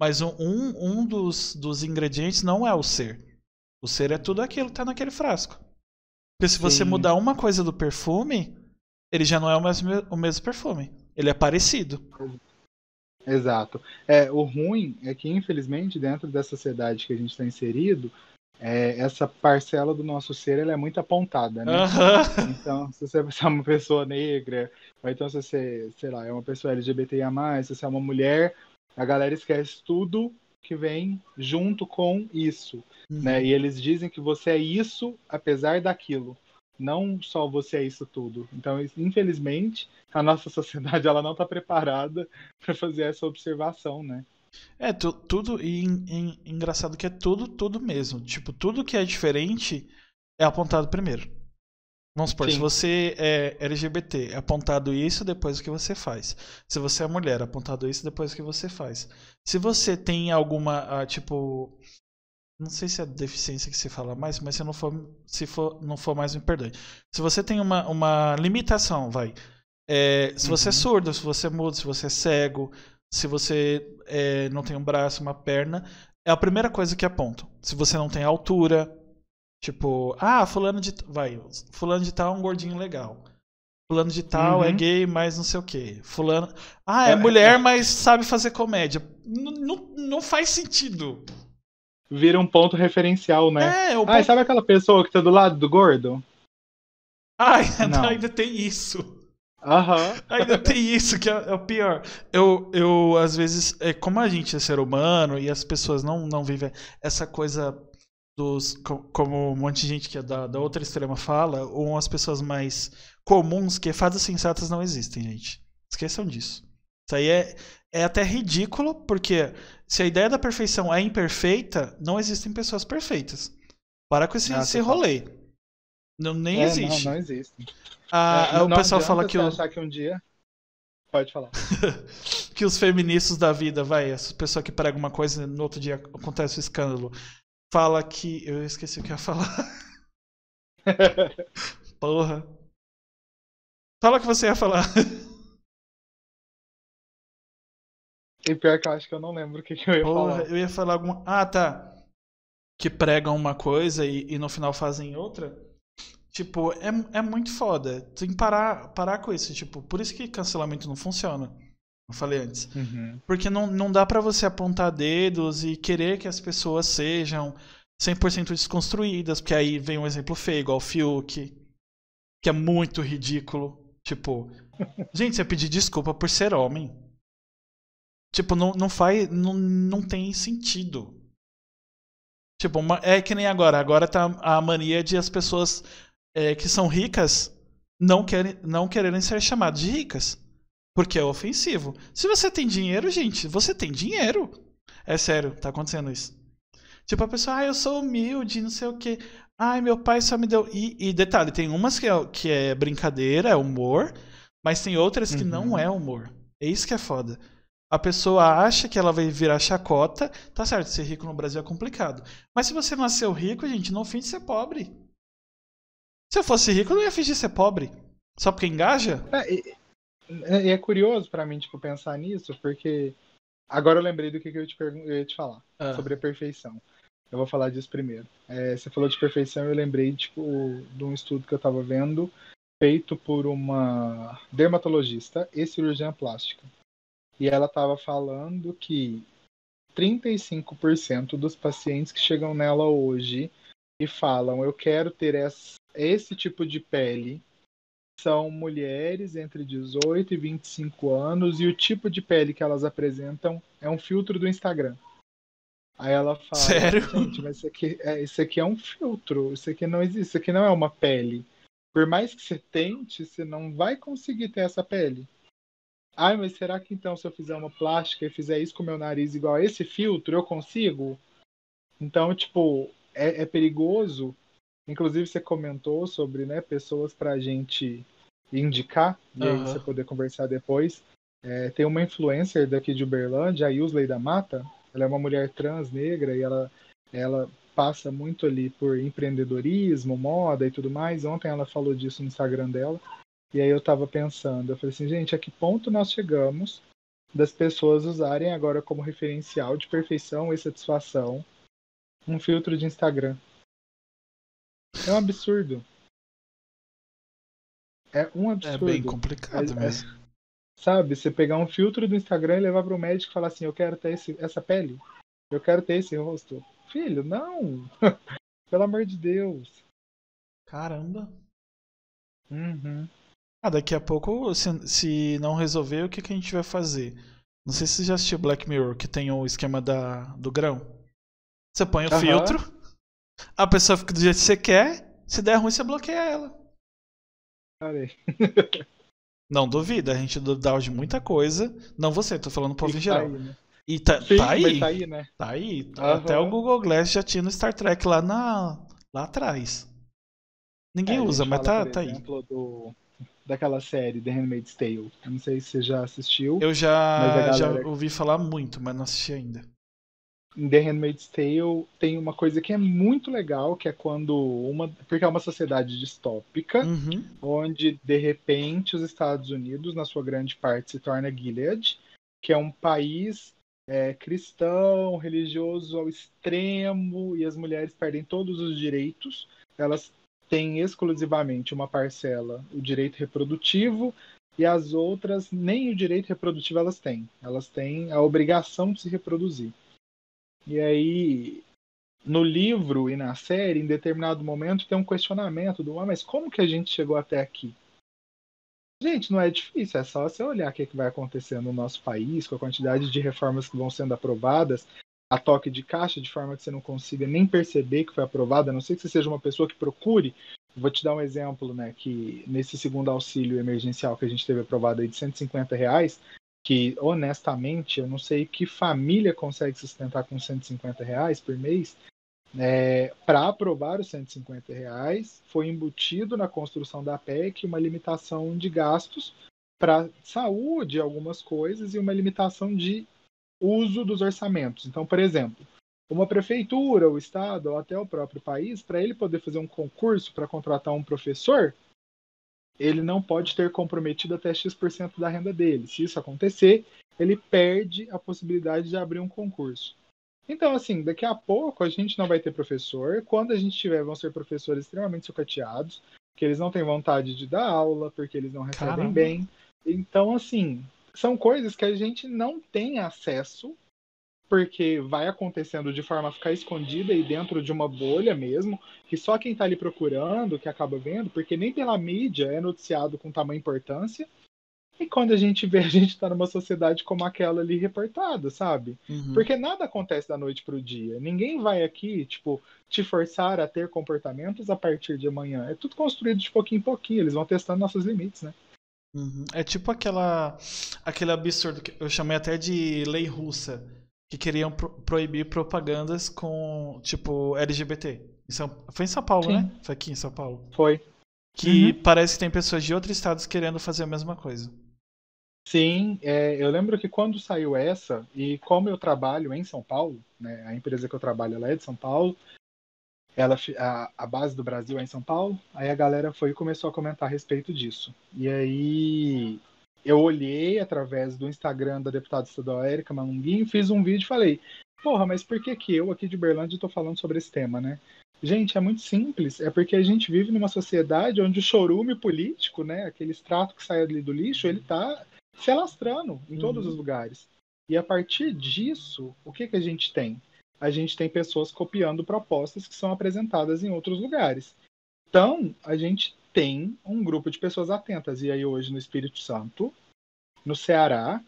Mas um dos ingredientes não é o ser. O ser é tudo aquilo que tá naquele frasco. Porque se você sim, mudar uma coisa do perfume, ele já não é o mesmo perfume. Ele é parecido. exato. O ruim é que, infelizmente, dentro da sociedade que a gente está inserido, essa parcela do nosso ser ela é muito apontada, né? Aham. Então, se você é uma pessoa negra, ou então se você, sei lá, é uma pessoa LGBTIA+, se você é uma mulher, a galera esquece tudo que vem junto com isso, né? Uhum. E eles dizem que você é isso apesar daquilo, não só você é isso tudo. Então, infelizmente, a nossa sociedade ela não está preparada para fazer essa observação, né? Tudo. E engraçado que é tudo mesmo. Tipo, tudo que é diferente é apontado primeiro. Vamos supor, se Sim. você é LGBT, é apontado isso depois do que você faz. Se você é mulher, é apontado isso depois do que você faz. Se você tem alguma, tipo, não sei se é deficiência que se fala mais, mas não for mais, me perdoe. Se você tem uma limitação, vai. Se você é Uhum. surdo, se você é mudo, se você é cego, se você não tem um braço, uma perna, é a primeira coisa que apontam. Se você não tem altura, tipo, fulano de tal é um gordinho legal. Fulano de tal é Uhum. gay, mas não sei o quê. Fulano, É, é é, mulher, mas sabe fazer comédia. Não faz sentido. vira um ponto referencial, né? O Ah, e ponto. sabe aquela pessoa que tá do lado do gordo? Ai, Não. ainda tem isso. Aham. Ainda tem isso que é o pior. Eu às vezes, como a gente é ser humano e as pessoas não vivem essa coisa como um monte de gente que é da outra extrema fala, ou as pessoas mais comuns, que fadas sensatas não existem, gente. Esqueçam disso. Isso aí é até ridículo, porque se a ideia da perfeição é imperfeita, não existem pessoas perfeitas. Para com Ah, esse total. rolê. Não, nem Não, não existe. existe. É, O não pessoal fala adianta que você achar que um dia. Pode falar. que os feministas da vida, vai, essa pessoa que prega uma coisa e no outro dia acontece o escândalo, fala que. Eu esqueci o que eu ia falar. Porra. Fala o que você ia falar. E pior que eu acho que eu não lembro o que eu ia Porra, falar. eu ia falar alguma. Ah, tá. Que pregam uma coisa e no final fazem outra. Tipo, é muito foda. Tem que parar com isso. Tipo, por isso que cancelamento não funciona. Eu falei antes. Uhum. Porque não dá pra você apontar dedos e querer que as pessoas sejam 100% desconstruídas. Porque aí vem um exemplo feio, igual o Fiuk, que é muito ridículo. Tipo, gente, você pedir desculpa por ser homem. Tipo, não faz. Não tem sentido. Tipo, é que nem agora. Agora tá a mania de as pessoas que são ricas não quererem ser chamadas de ricas. Porque é ofensivo. Se você tem dinheiro, gente, você tem dinheiro. É sério, tá acontecendo isso. Tipo, a pessoa, eu sou humilde, não sei o quê. Ai, meu pai só me deu. E detalhe, tem umas que é brincadeira, é humor, mas tem outras que não Uhum. é humor. É isso que é foda. A pessoa acha que ela vai virar chacota. Tá certo, ser rico no Brasil é complicado. Mas se você nasceu rico, gente, não finge ser pobre. Se eu fosse rico, eu não ia fingir ser pobre. Só porque engaja? E é curioso pra mim, tipo, pensar nisso, porque Agora eu lembrei do que eu ia te falar. Ah, Sobre a perfeição. Eu vou falar disso primeiro. Você falou de perfeição, eu lembrei, tipo, de um estudo que eu tava vendo, feito por uma dermatologista e cirurgiã plástica. E ela tava falando que 35% dos pacientes que chegam nela hoje e falam, eu quero ter esse tipo de pele, são mulheres entre 18 e 25 anos, e o tipo de pele que elas apresentam é um filtro do Instagram. Aí ela fala, sério? gente, mas isso aqui é um filtro, isso aqui não existe, isso aqui não é uma pele. Por mais que você tente, você não vai conseguir ter essa pele. Ai, mas será que então se eu fizer uma plástica e fizer isso com o meu nariz igual a esse filtro, eu consigo? Então, tipo, é perigoso. Inclusive, você comentou sobre, né, pessoas pra gente indicar, e aí você Aham. poder conversar depois. Tem uma influencer daqui de Uberlândia, a Yusley da Mata. Ela é uma mulher trans negra e ela passa muito ali por empreendedorismo, moda e tudo mais. Ontem ela falou disso no Instagram dela. E aí eu tava pensando, eu falei assim, gente, a que ponto nós chegamos das pessoas usarem agora como referencial de perfeição e satisfação um filtro de Instagram? É um absurdo. É um É bem absurdo. complicado mesmo. Sabe, você pegar um filtro do Instagram e levar para o médico e falar assim, eu quero ter essa pele, eu quero ter esse rosto. Filho, não! Pelo amor de Deus. Caramba. Uhum. Ah, daqui a pouco, se não resolver, o que, que a gente vai fazer? Não sei se você já assistiu Black Mirror, que tem o esquema do grão. Você põe o Aham. filtro, a pessoa fica do jeito que você quer, se der ruim, você bloqueia ela. Parei. Não duvida, a gente dá de muita coisa. Não você, tô falando pro povo E em tá geral. aí, né? E tá Sim, mas tá aí. aí, né? Tá aí. Até o Aham. Google Glass já tinha no Star Trek lá atrás. Ninguém A usa, gente mas fala, por tá aí. exemplo, daquela série The Handmaid's Tale. Eu não sei se você já assistiu, Eu mas a já galera ouvi falar muito, mas não assisti ainda. em The Handmaid's Tale tem uma coisa que é muito legal, que é quando porque é uma sociedade distópica, Uhum. onde de repente os Estados Unidos, na sua grande parte, se torna Gilead, que é um país cristão, religioso ao extremo, e as mulheres perdem todos os direitos. Elas têm exclusivamente uma parcela, o direito reprodutivo, e as outras nem o direito reprodutivo elas têm. Elas têm a obrigação de se reproduzir. E aí, no livro e na série, em determinado momento, tem um questionamento do mas como que a gente chegou até aqui? Gente, não é difícil, é só você olhar o que vai acontecer no nosso país, com a quantidade de reformas que vão sendo aprovadas, a toque de caixa, de forma que você não consiga nem perceber que foi aprovada, a não ser que você seja uma pessoa que procure. Vou te dar um exemplo, né, que nesse segundo auxílio emergencial que a gente teve aprovado aí de R$ 150, que honestamente eu não sei que família consegue sustentar com R$ 150 por mês. Para aprovar os R$ 150, foi embutido na construção da PEC uma limitação de gastos para saúde, algumas coisas, e uma limitação de uso dos orçamentos. Então, por exemplo, uma prefeitura, o estado, ou até o próprio país, para ele poder fazer um concurso para contratar um professor, ele não pode ter comprometido até X% da renda dele. Se isso acontecer, ele perde a possibilidade de abrir um concurso. Então, assim, daqui a pouco a gente não vai ter professor. Quando a gente tiver, vão ser professores extremamente sucateados, que eles não têm vontade de dar aula, porque eles não recebem Caramba. bem. Então, assim, são coisas que a gente não tem acesso, porque vai acontecendo de forma a ficar escondida e dentro de uma bolha mesmo, que só quem está ali procurando que acaba vendo, porque nem pela mídia é noticiado com tamanha importância. E quando a gente vê, a gente está numa sociedade como aquela ali reportada, sabe? Uhum. Porque nada acontece da noite pro dia. Ninguém vai aqui, tipo, te forçar a ter comportamentos a partir de amanhã. É tudo construído de pouquinho em pouquinho. Eles vão testando nossos limites, né? Uhum. É tipo aquele absurdo que eu chamei até de lei russa, que queriam proibir propagandas com, tipo, LGBT. Foi em São Paulo, né? Sim, Foi aqui em São Paulo. foi. Que Uhum. parece que tem pessoas de outros estados querendo fazer a mesma coisa. Sim, eu lembro que quando saiu essa, e como eu trabalho em São Paulo, né, a empresa que eu trabalho ela é de São Paulo, a base do Brasil é em São Paulo, aí a galera foi e começou a comentar a respeito disso. E aí eu olhei através do Instagram da deputada estadual Érica Malunguinho, fiz um vídeo e falei, porra, mas por que que eu aqui de Berlândia estou falando sobre esse tema, né? Gente, é muito simples, é porque a gente vive numa sociedade onde o chorume político, né, aquele extrato que sai ali do lixo, ele tá se alastrando em todos os lugares. E a partir disso, o que que a gente tem? A gente tem pessoas copiando propostas que são apresentadas em outros lugares. Então, a gente tem um grupo de pessoas atentas. E aí hoje no Espírito Santo, no Ceará,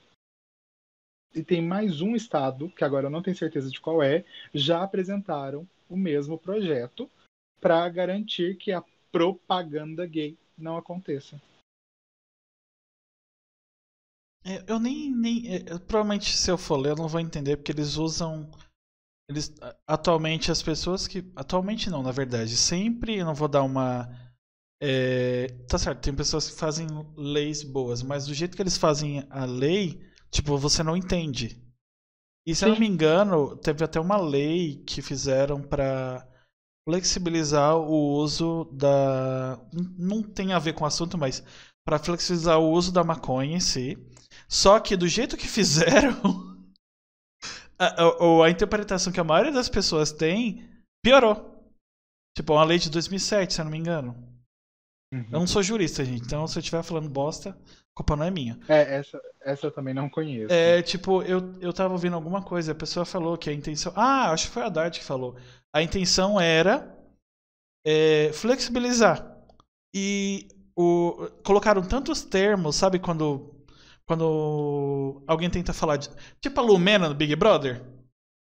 e tem mais um estado, que agora eu não tenho certeza de qual é, já apresentaram o mesmo projeto para garantir que a propaganda gay não aconteça. Eu nem provavelmente se eu for ler eu não vou entender, porque eles usam. Atualmente as pessoas que. Atualmente não, na verdade. Sempre eu não vou dar uma. Tá certo, tem pessoas que fazem leis boas, mas do jeito que eles fazem a lei, tipo, você não entende. E se eu não me engano, teve até uma lei que fizeram pra flexibilizar o uso da. Não tem a ver com o assunto, mas pra flexibilizar o uso da maconha em si. Só que do jeito que fizeram, a interpretação que a maioria das pessoas tem piorou. Tipo, uma lei de 2007, se eu não me engano. Eu não sou jurista, gente, então se eu estiver falando bosta, a culpa não é minha. Essa eu também não conheço. Tipo, eu tava ouvindo alguma coisa, a pessoa falou que a intenção. Ah, acho que foi a Dart que falou. A intenção era flexibilizar. E colocaram tantos termos, sabe, quando alguém tenta falar de. Tipo a Lumena no Big Brother?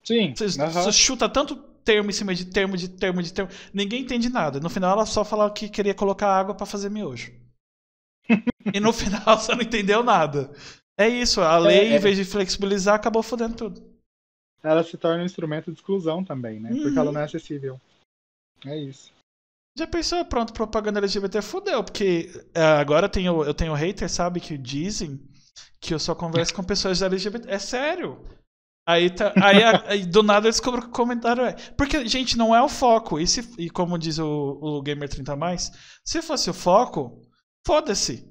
Sim. Você chuta tanto termo em cima de termo. Ninguém entende nada. No final ela só falou que queria colocar água pra fazer miojo. E no final você não entendeu nada. É isso, a lei, em vez de flexibilizar, acabou fodendo tudo. Ela se torna um instrumento de exclusão também, né? Porque ela não é acessível. É isso. Já pensou, pronto, propaganda LGBT fodeu, porque agora eu tenho hater, sabe, que dizem que eu só converso com pessoas LGBT. É sério. Aí do nada eu descubro que o comentário é. Porque, gente, não é o foco. E como diz o Gamer 30 mais, se fosse o foco, foda-se.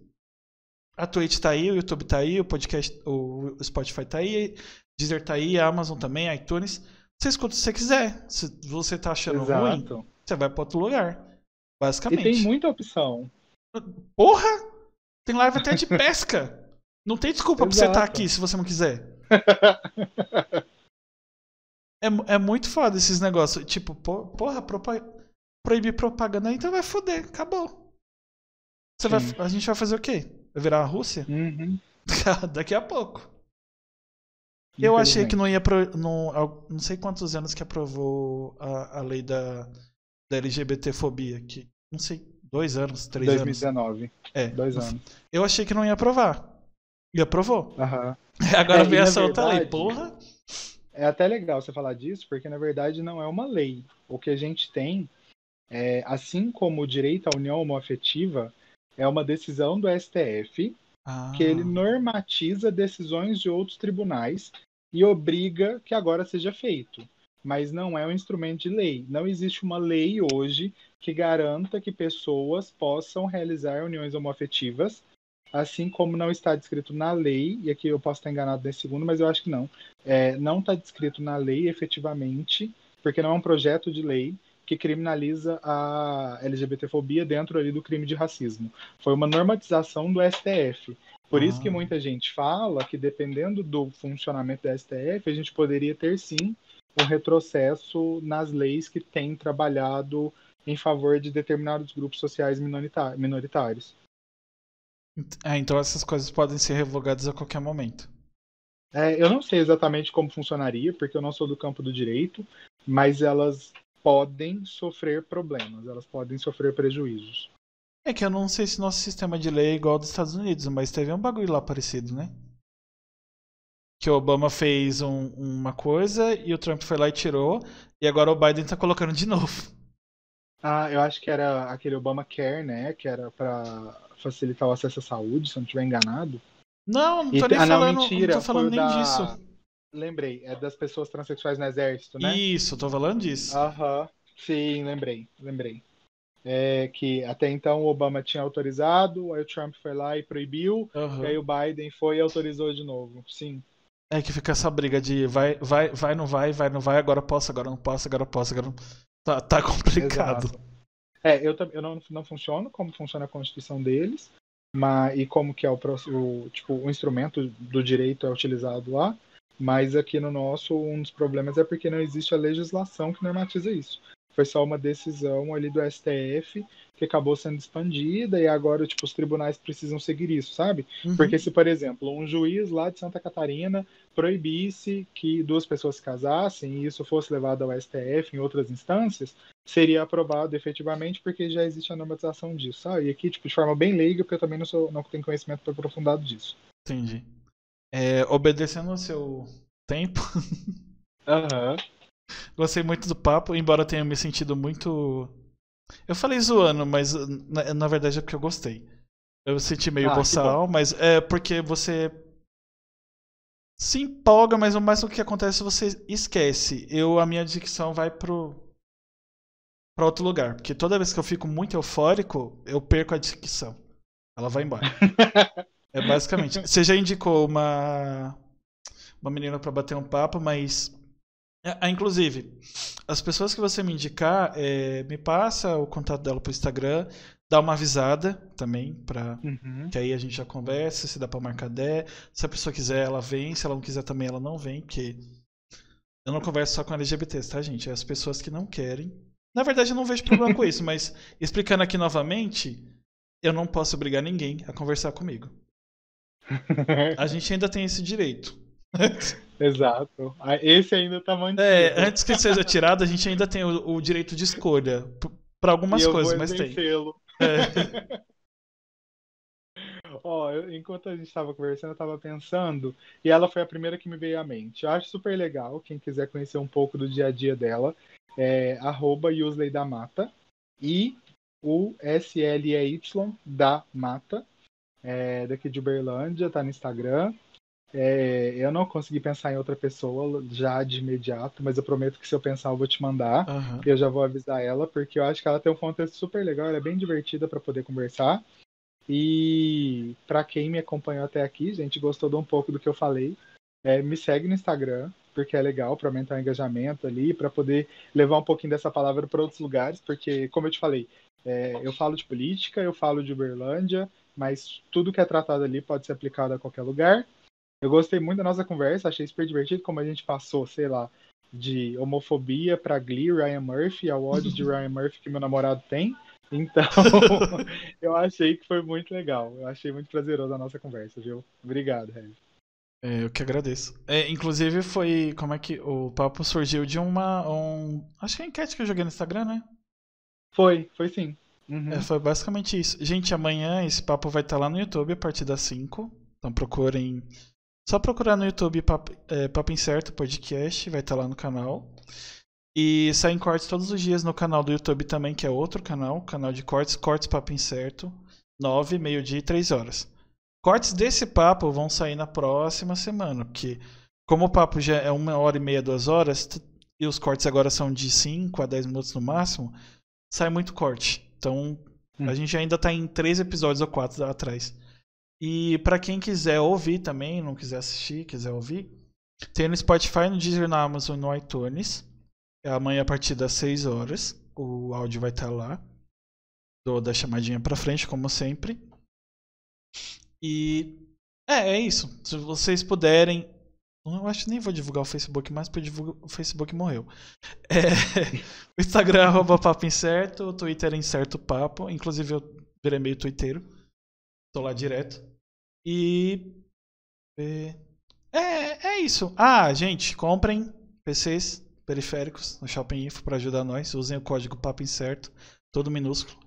A Twitch tá aí, o YouTube tá aí, o podcast, o Spotify tá aí, Deezer tá aí, a Amazon também, a iTunes. Você escuta se você quiser. Se você tá achando ruim, você vai pra outro lugar. Basicamente. E tem muita opção. Porra! Tem live até de pesca. Não tem desculpa pra você estar aqui se você não quiser. É muito foda esses negócios. Tipo, porra, proibir propaganda, então vai foder. Acabou. A gente vai fazer o quê? Vai virar a Rússia? Daqui a pouco. Eu achei que não ia. Não sei quantos anos que aprovou a lei da LGBTfobia. Que, não sei, 2 anos, 3 anos. 2019. 2 anos. Eu achei que não ia aprovar. E aprovou. Aham. Agora vem essa outra lei, porra. É até legal você falar disso, porque na verdade não é uma lei. O que a gente tem, assim como o direito à união homoafetiva, é uma decisão do STF, que ele normatiza decisões de outros tribunais e obriga que agora seja feito. Mas não é um instrumento de lei. Não existe uma lei hoje que garanta que pessoas possam realizar uniões homoafetivas, assim como não está descrito na lei, e aqui eu posso estar enganado nesse segundo, mas eu acho que não. Não está descrito na lei efetivamente, porque não é um projeto de lei que criminaliza a LGBTfobia dentro ali do crime de racismo. Foi uma normatização do STF. Por isso que muita gente fala que, dependendo do funcionamento do STF, a gente poderia ter, sim, um retrocesso nas leis que têm trabalhado em favor de determinados grupos sociais minoritários. Então essas coisas podem ser revogadas a qualquer momento. Eu não sei exatamente como funcionaria, porque eu não sou do campo do direito, mas elas podem sofrer problemas, elas podem sofrer prejuízos. É que eu não sei se nosso sistema de lei é igual ao dos Estados Unidos, mas teve um bagulho lá parecido, né? Que o Obama fez uma coisa e o Trump foi lá e tirou, e agora o Biden tá colocando de novo. Eu acho que era aquele Obamacare, né? Que era pra facilitar o acesso à saúde, se eu não estiver enganado. Não tô nem falando, mentira, não tô falando nem disso. Lembrei, é das pessoas transexuais no exército, né? Isso, tô falando disso. Sim, lembrei. que até então o Obama tinha autorizado, aí o Trump foi lá e proibiu, e aí Aham. o Biden foi e autorizou de novo. Sim, É que fica essa briga de não vai, não vai, agora posso, agora não posso, agora posso, agora não. Tá complicado. exato. Eu não funciono como funciona a Constituição deles, e como que é tipo, o instrumento do direito é utilizado lá, mas aqui no nosso, um dos problemas é porque não existe a legislação que normatiza isso. Foi só uma decisão ali do STF que acabou sendo expandida e agora, tipo, os tribunais precisam seguir isso, sabe? Porque Uhum. se, por exemplo, um juiz lá de Santa Catarina proibisse que duas pessoas se casassem e isso fosse levado ao STF em outras instâncias, seria aprovado efetivamente porque já existe a normatização disso, sabe? E aqui, tipo, de forma bem leiga, porque eu também não tenho conhecimento aprofundado disso. Entendi. Obedecendo ao seu tempo, Aham. gostei muito do papo, embora tenha me sentido muito. Eu falei zoando, mas na verdade é porque eu gostei. Eu me senti meio Ah, que bom. boçal, mas é porque você se empolga, mas o mais o que acontece você esquece. A minha dicção vai pra outro lugar, porque toda vez que eu fico muito eufórico, eu perco a dicção. Ela vai embora. É basicamente. Você já indicou uma menina pra bater um papo, mas inclusive, as pessoas que você me indicar, me passa o contato dela pro Instagram, dá uma avisada também, Uhum. que aí a gente já conversa, se dá pra marcar ideia. Se a pessoa quiser, ela vem, se ela não quiser também, ela não vem, porque eu não converso só com LGBTs, tá, gente? É as pessoas que não querem. Na verdade, eu não vejo problema com isso, mas explicando aqui novamente, eu não posso obrigar ninguém a conversar comigo. A gente ainda tem esse direito. Exato. Esse ainda tá mantido. Antes que seja tirado, a gente ainda tem o direito de escolha. Para E algumas eu vou coisas, mas tem. exercê-lo. É. Ó, enquanto a gente estava conversando, eu estava pensando, e ela foi a primeira que me veio à mente. Eu acho super legal, quem quiser conhecer um pouco do dia a dia dela, @Yusley da Mata, e o SLEY da Mata, daqui de Uberlândia, tá no Instagram. Eu não consegui pensar em outra pessoa já de imediato, mas eu prometo que se eu pensar eu vou te mandar. Aham. E eu já vou avisar ela, porque eu acho que ela tem um contexto super legal, ela é bem divertida para poder conversar. E para quem me acompanhou até aqui, gente, gostou de um pouco do que eu falei, me segue no Instagram, porque é legal para aumentar o engajamento ali, para poder levar um pouquinho dessa palavra para outros lugares, porque, como eu te falei, eu falo de política, eu falo de Uberlândia, mas tudo que é tratado ali pode ser aplicado a qualquer lugar. Eu gostei muito da nossa conversa, achei super divertido como a gente passou, sei lá, de homofobia para Glee, Ryan Murphy, ao ódio de Ryan Murphy que meu namorado tem. Então, eu achei que foi muito legal. Eu achei muito prazeroso a nossa conversa, viu? Obrigado, Regis. Eu que agradeço. Inclusive foi como é que o papo surgiu de acho que é a enquete que eu joguei no Instagram, né? Foi sim. Uhum. Foi basicamente isso. Gente, amanhã esse papo vai estar lá no YouTube a partir das 5. Então procurem. Só procurar no YouTube Papo Incerto Podcast, vai estar lá no canal. E saem cortes todos os dias no canal do YouTube também, que é outro canal de cortes, Cortes Papo Incerto, 9, meio-dia e 3 horas. Cortes desse papo vão sair na próxima semana, porque como o papo já é 1h30, 2 horas, e os cortes agora são de 5 a 10 minutos no máximo, sai muito corte. Então a gente ainda está em 3 episódios ou 4 atrás. E para quem quiser ouvir também, não quiser assistir, quiser ouvir, tem no Spotify, no Deezer, na Amazon e no iTunes. Amanhã a partir das 6 horas. O áudio vai estar lá. Dou da chamadinha pra frente, como sempre. E é isso. Se vocês puderem. Eu acho que nem vou divulgar o Facebook mais, porque o Facebook morreu. O Instagram é Papo Incerto, o Twitter é Incerto Papo. Inclusive eu virei meio twitteiro. Tô lá direto. E. É isso. Gente, comprem PCs periféricos no Shopping Info para ajudar nós. Usem o código Papo Incerto, todo minúsculo.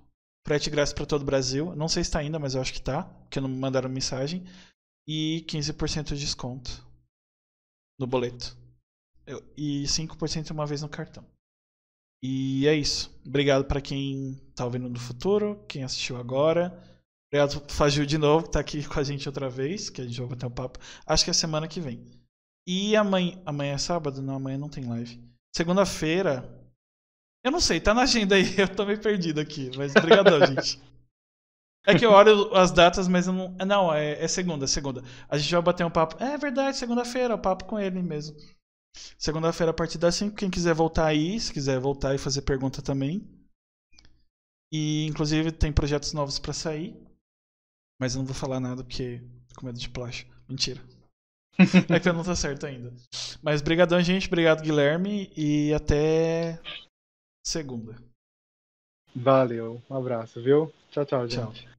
Frete grátis para todo o Brasil. Não sei se está ainda, mas eu acho que está, porque não me mandaram mensagem. E 15% de desconto no boleto. E 5% uma vez no cartão. E é isso. Obrigado para quem tá ouvindo no futuro, quem assistiu agora. Obrigado pro Fagil de novo, que tá aqui com a gente outra vez, que a gente vai bater um papo. Acho que é semana que vem. E amanhã é sábado? Não, amanhã não tem live. Segunda-feira Eu não sei, tá na agenda aí, eu tô meio perdido aqui, mas brigadão, gente. É que eu olho as datas, mas eu não. Não, é segunda, é segunda. A gente vai bater um papo. É verdade, segunda-feira, papo com ele mesmo. Segunda-feira a partir das 5, quem quiser voltar aí, se quiser voltar e fazer pergunta também. E inclusive tem projetos novos pra sair. Mas eu não vou falar nada porque tô com medo de plágio. Mentira. É que não tá certo ainda. Mas brigadão, gente. Obrigado, Guilherme. E até segunda. Valeu, um abraço, viu? Tchau, tchau, Tchau. gente.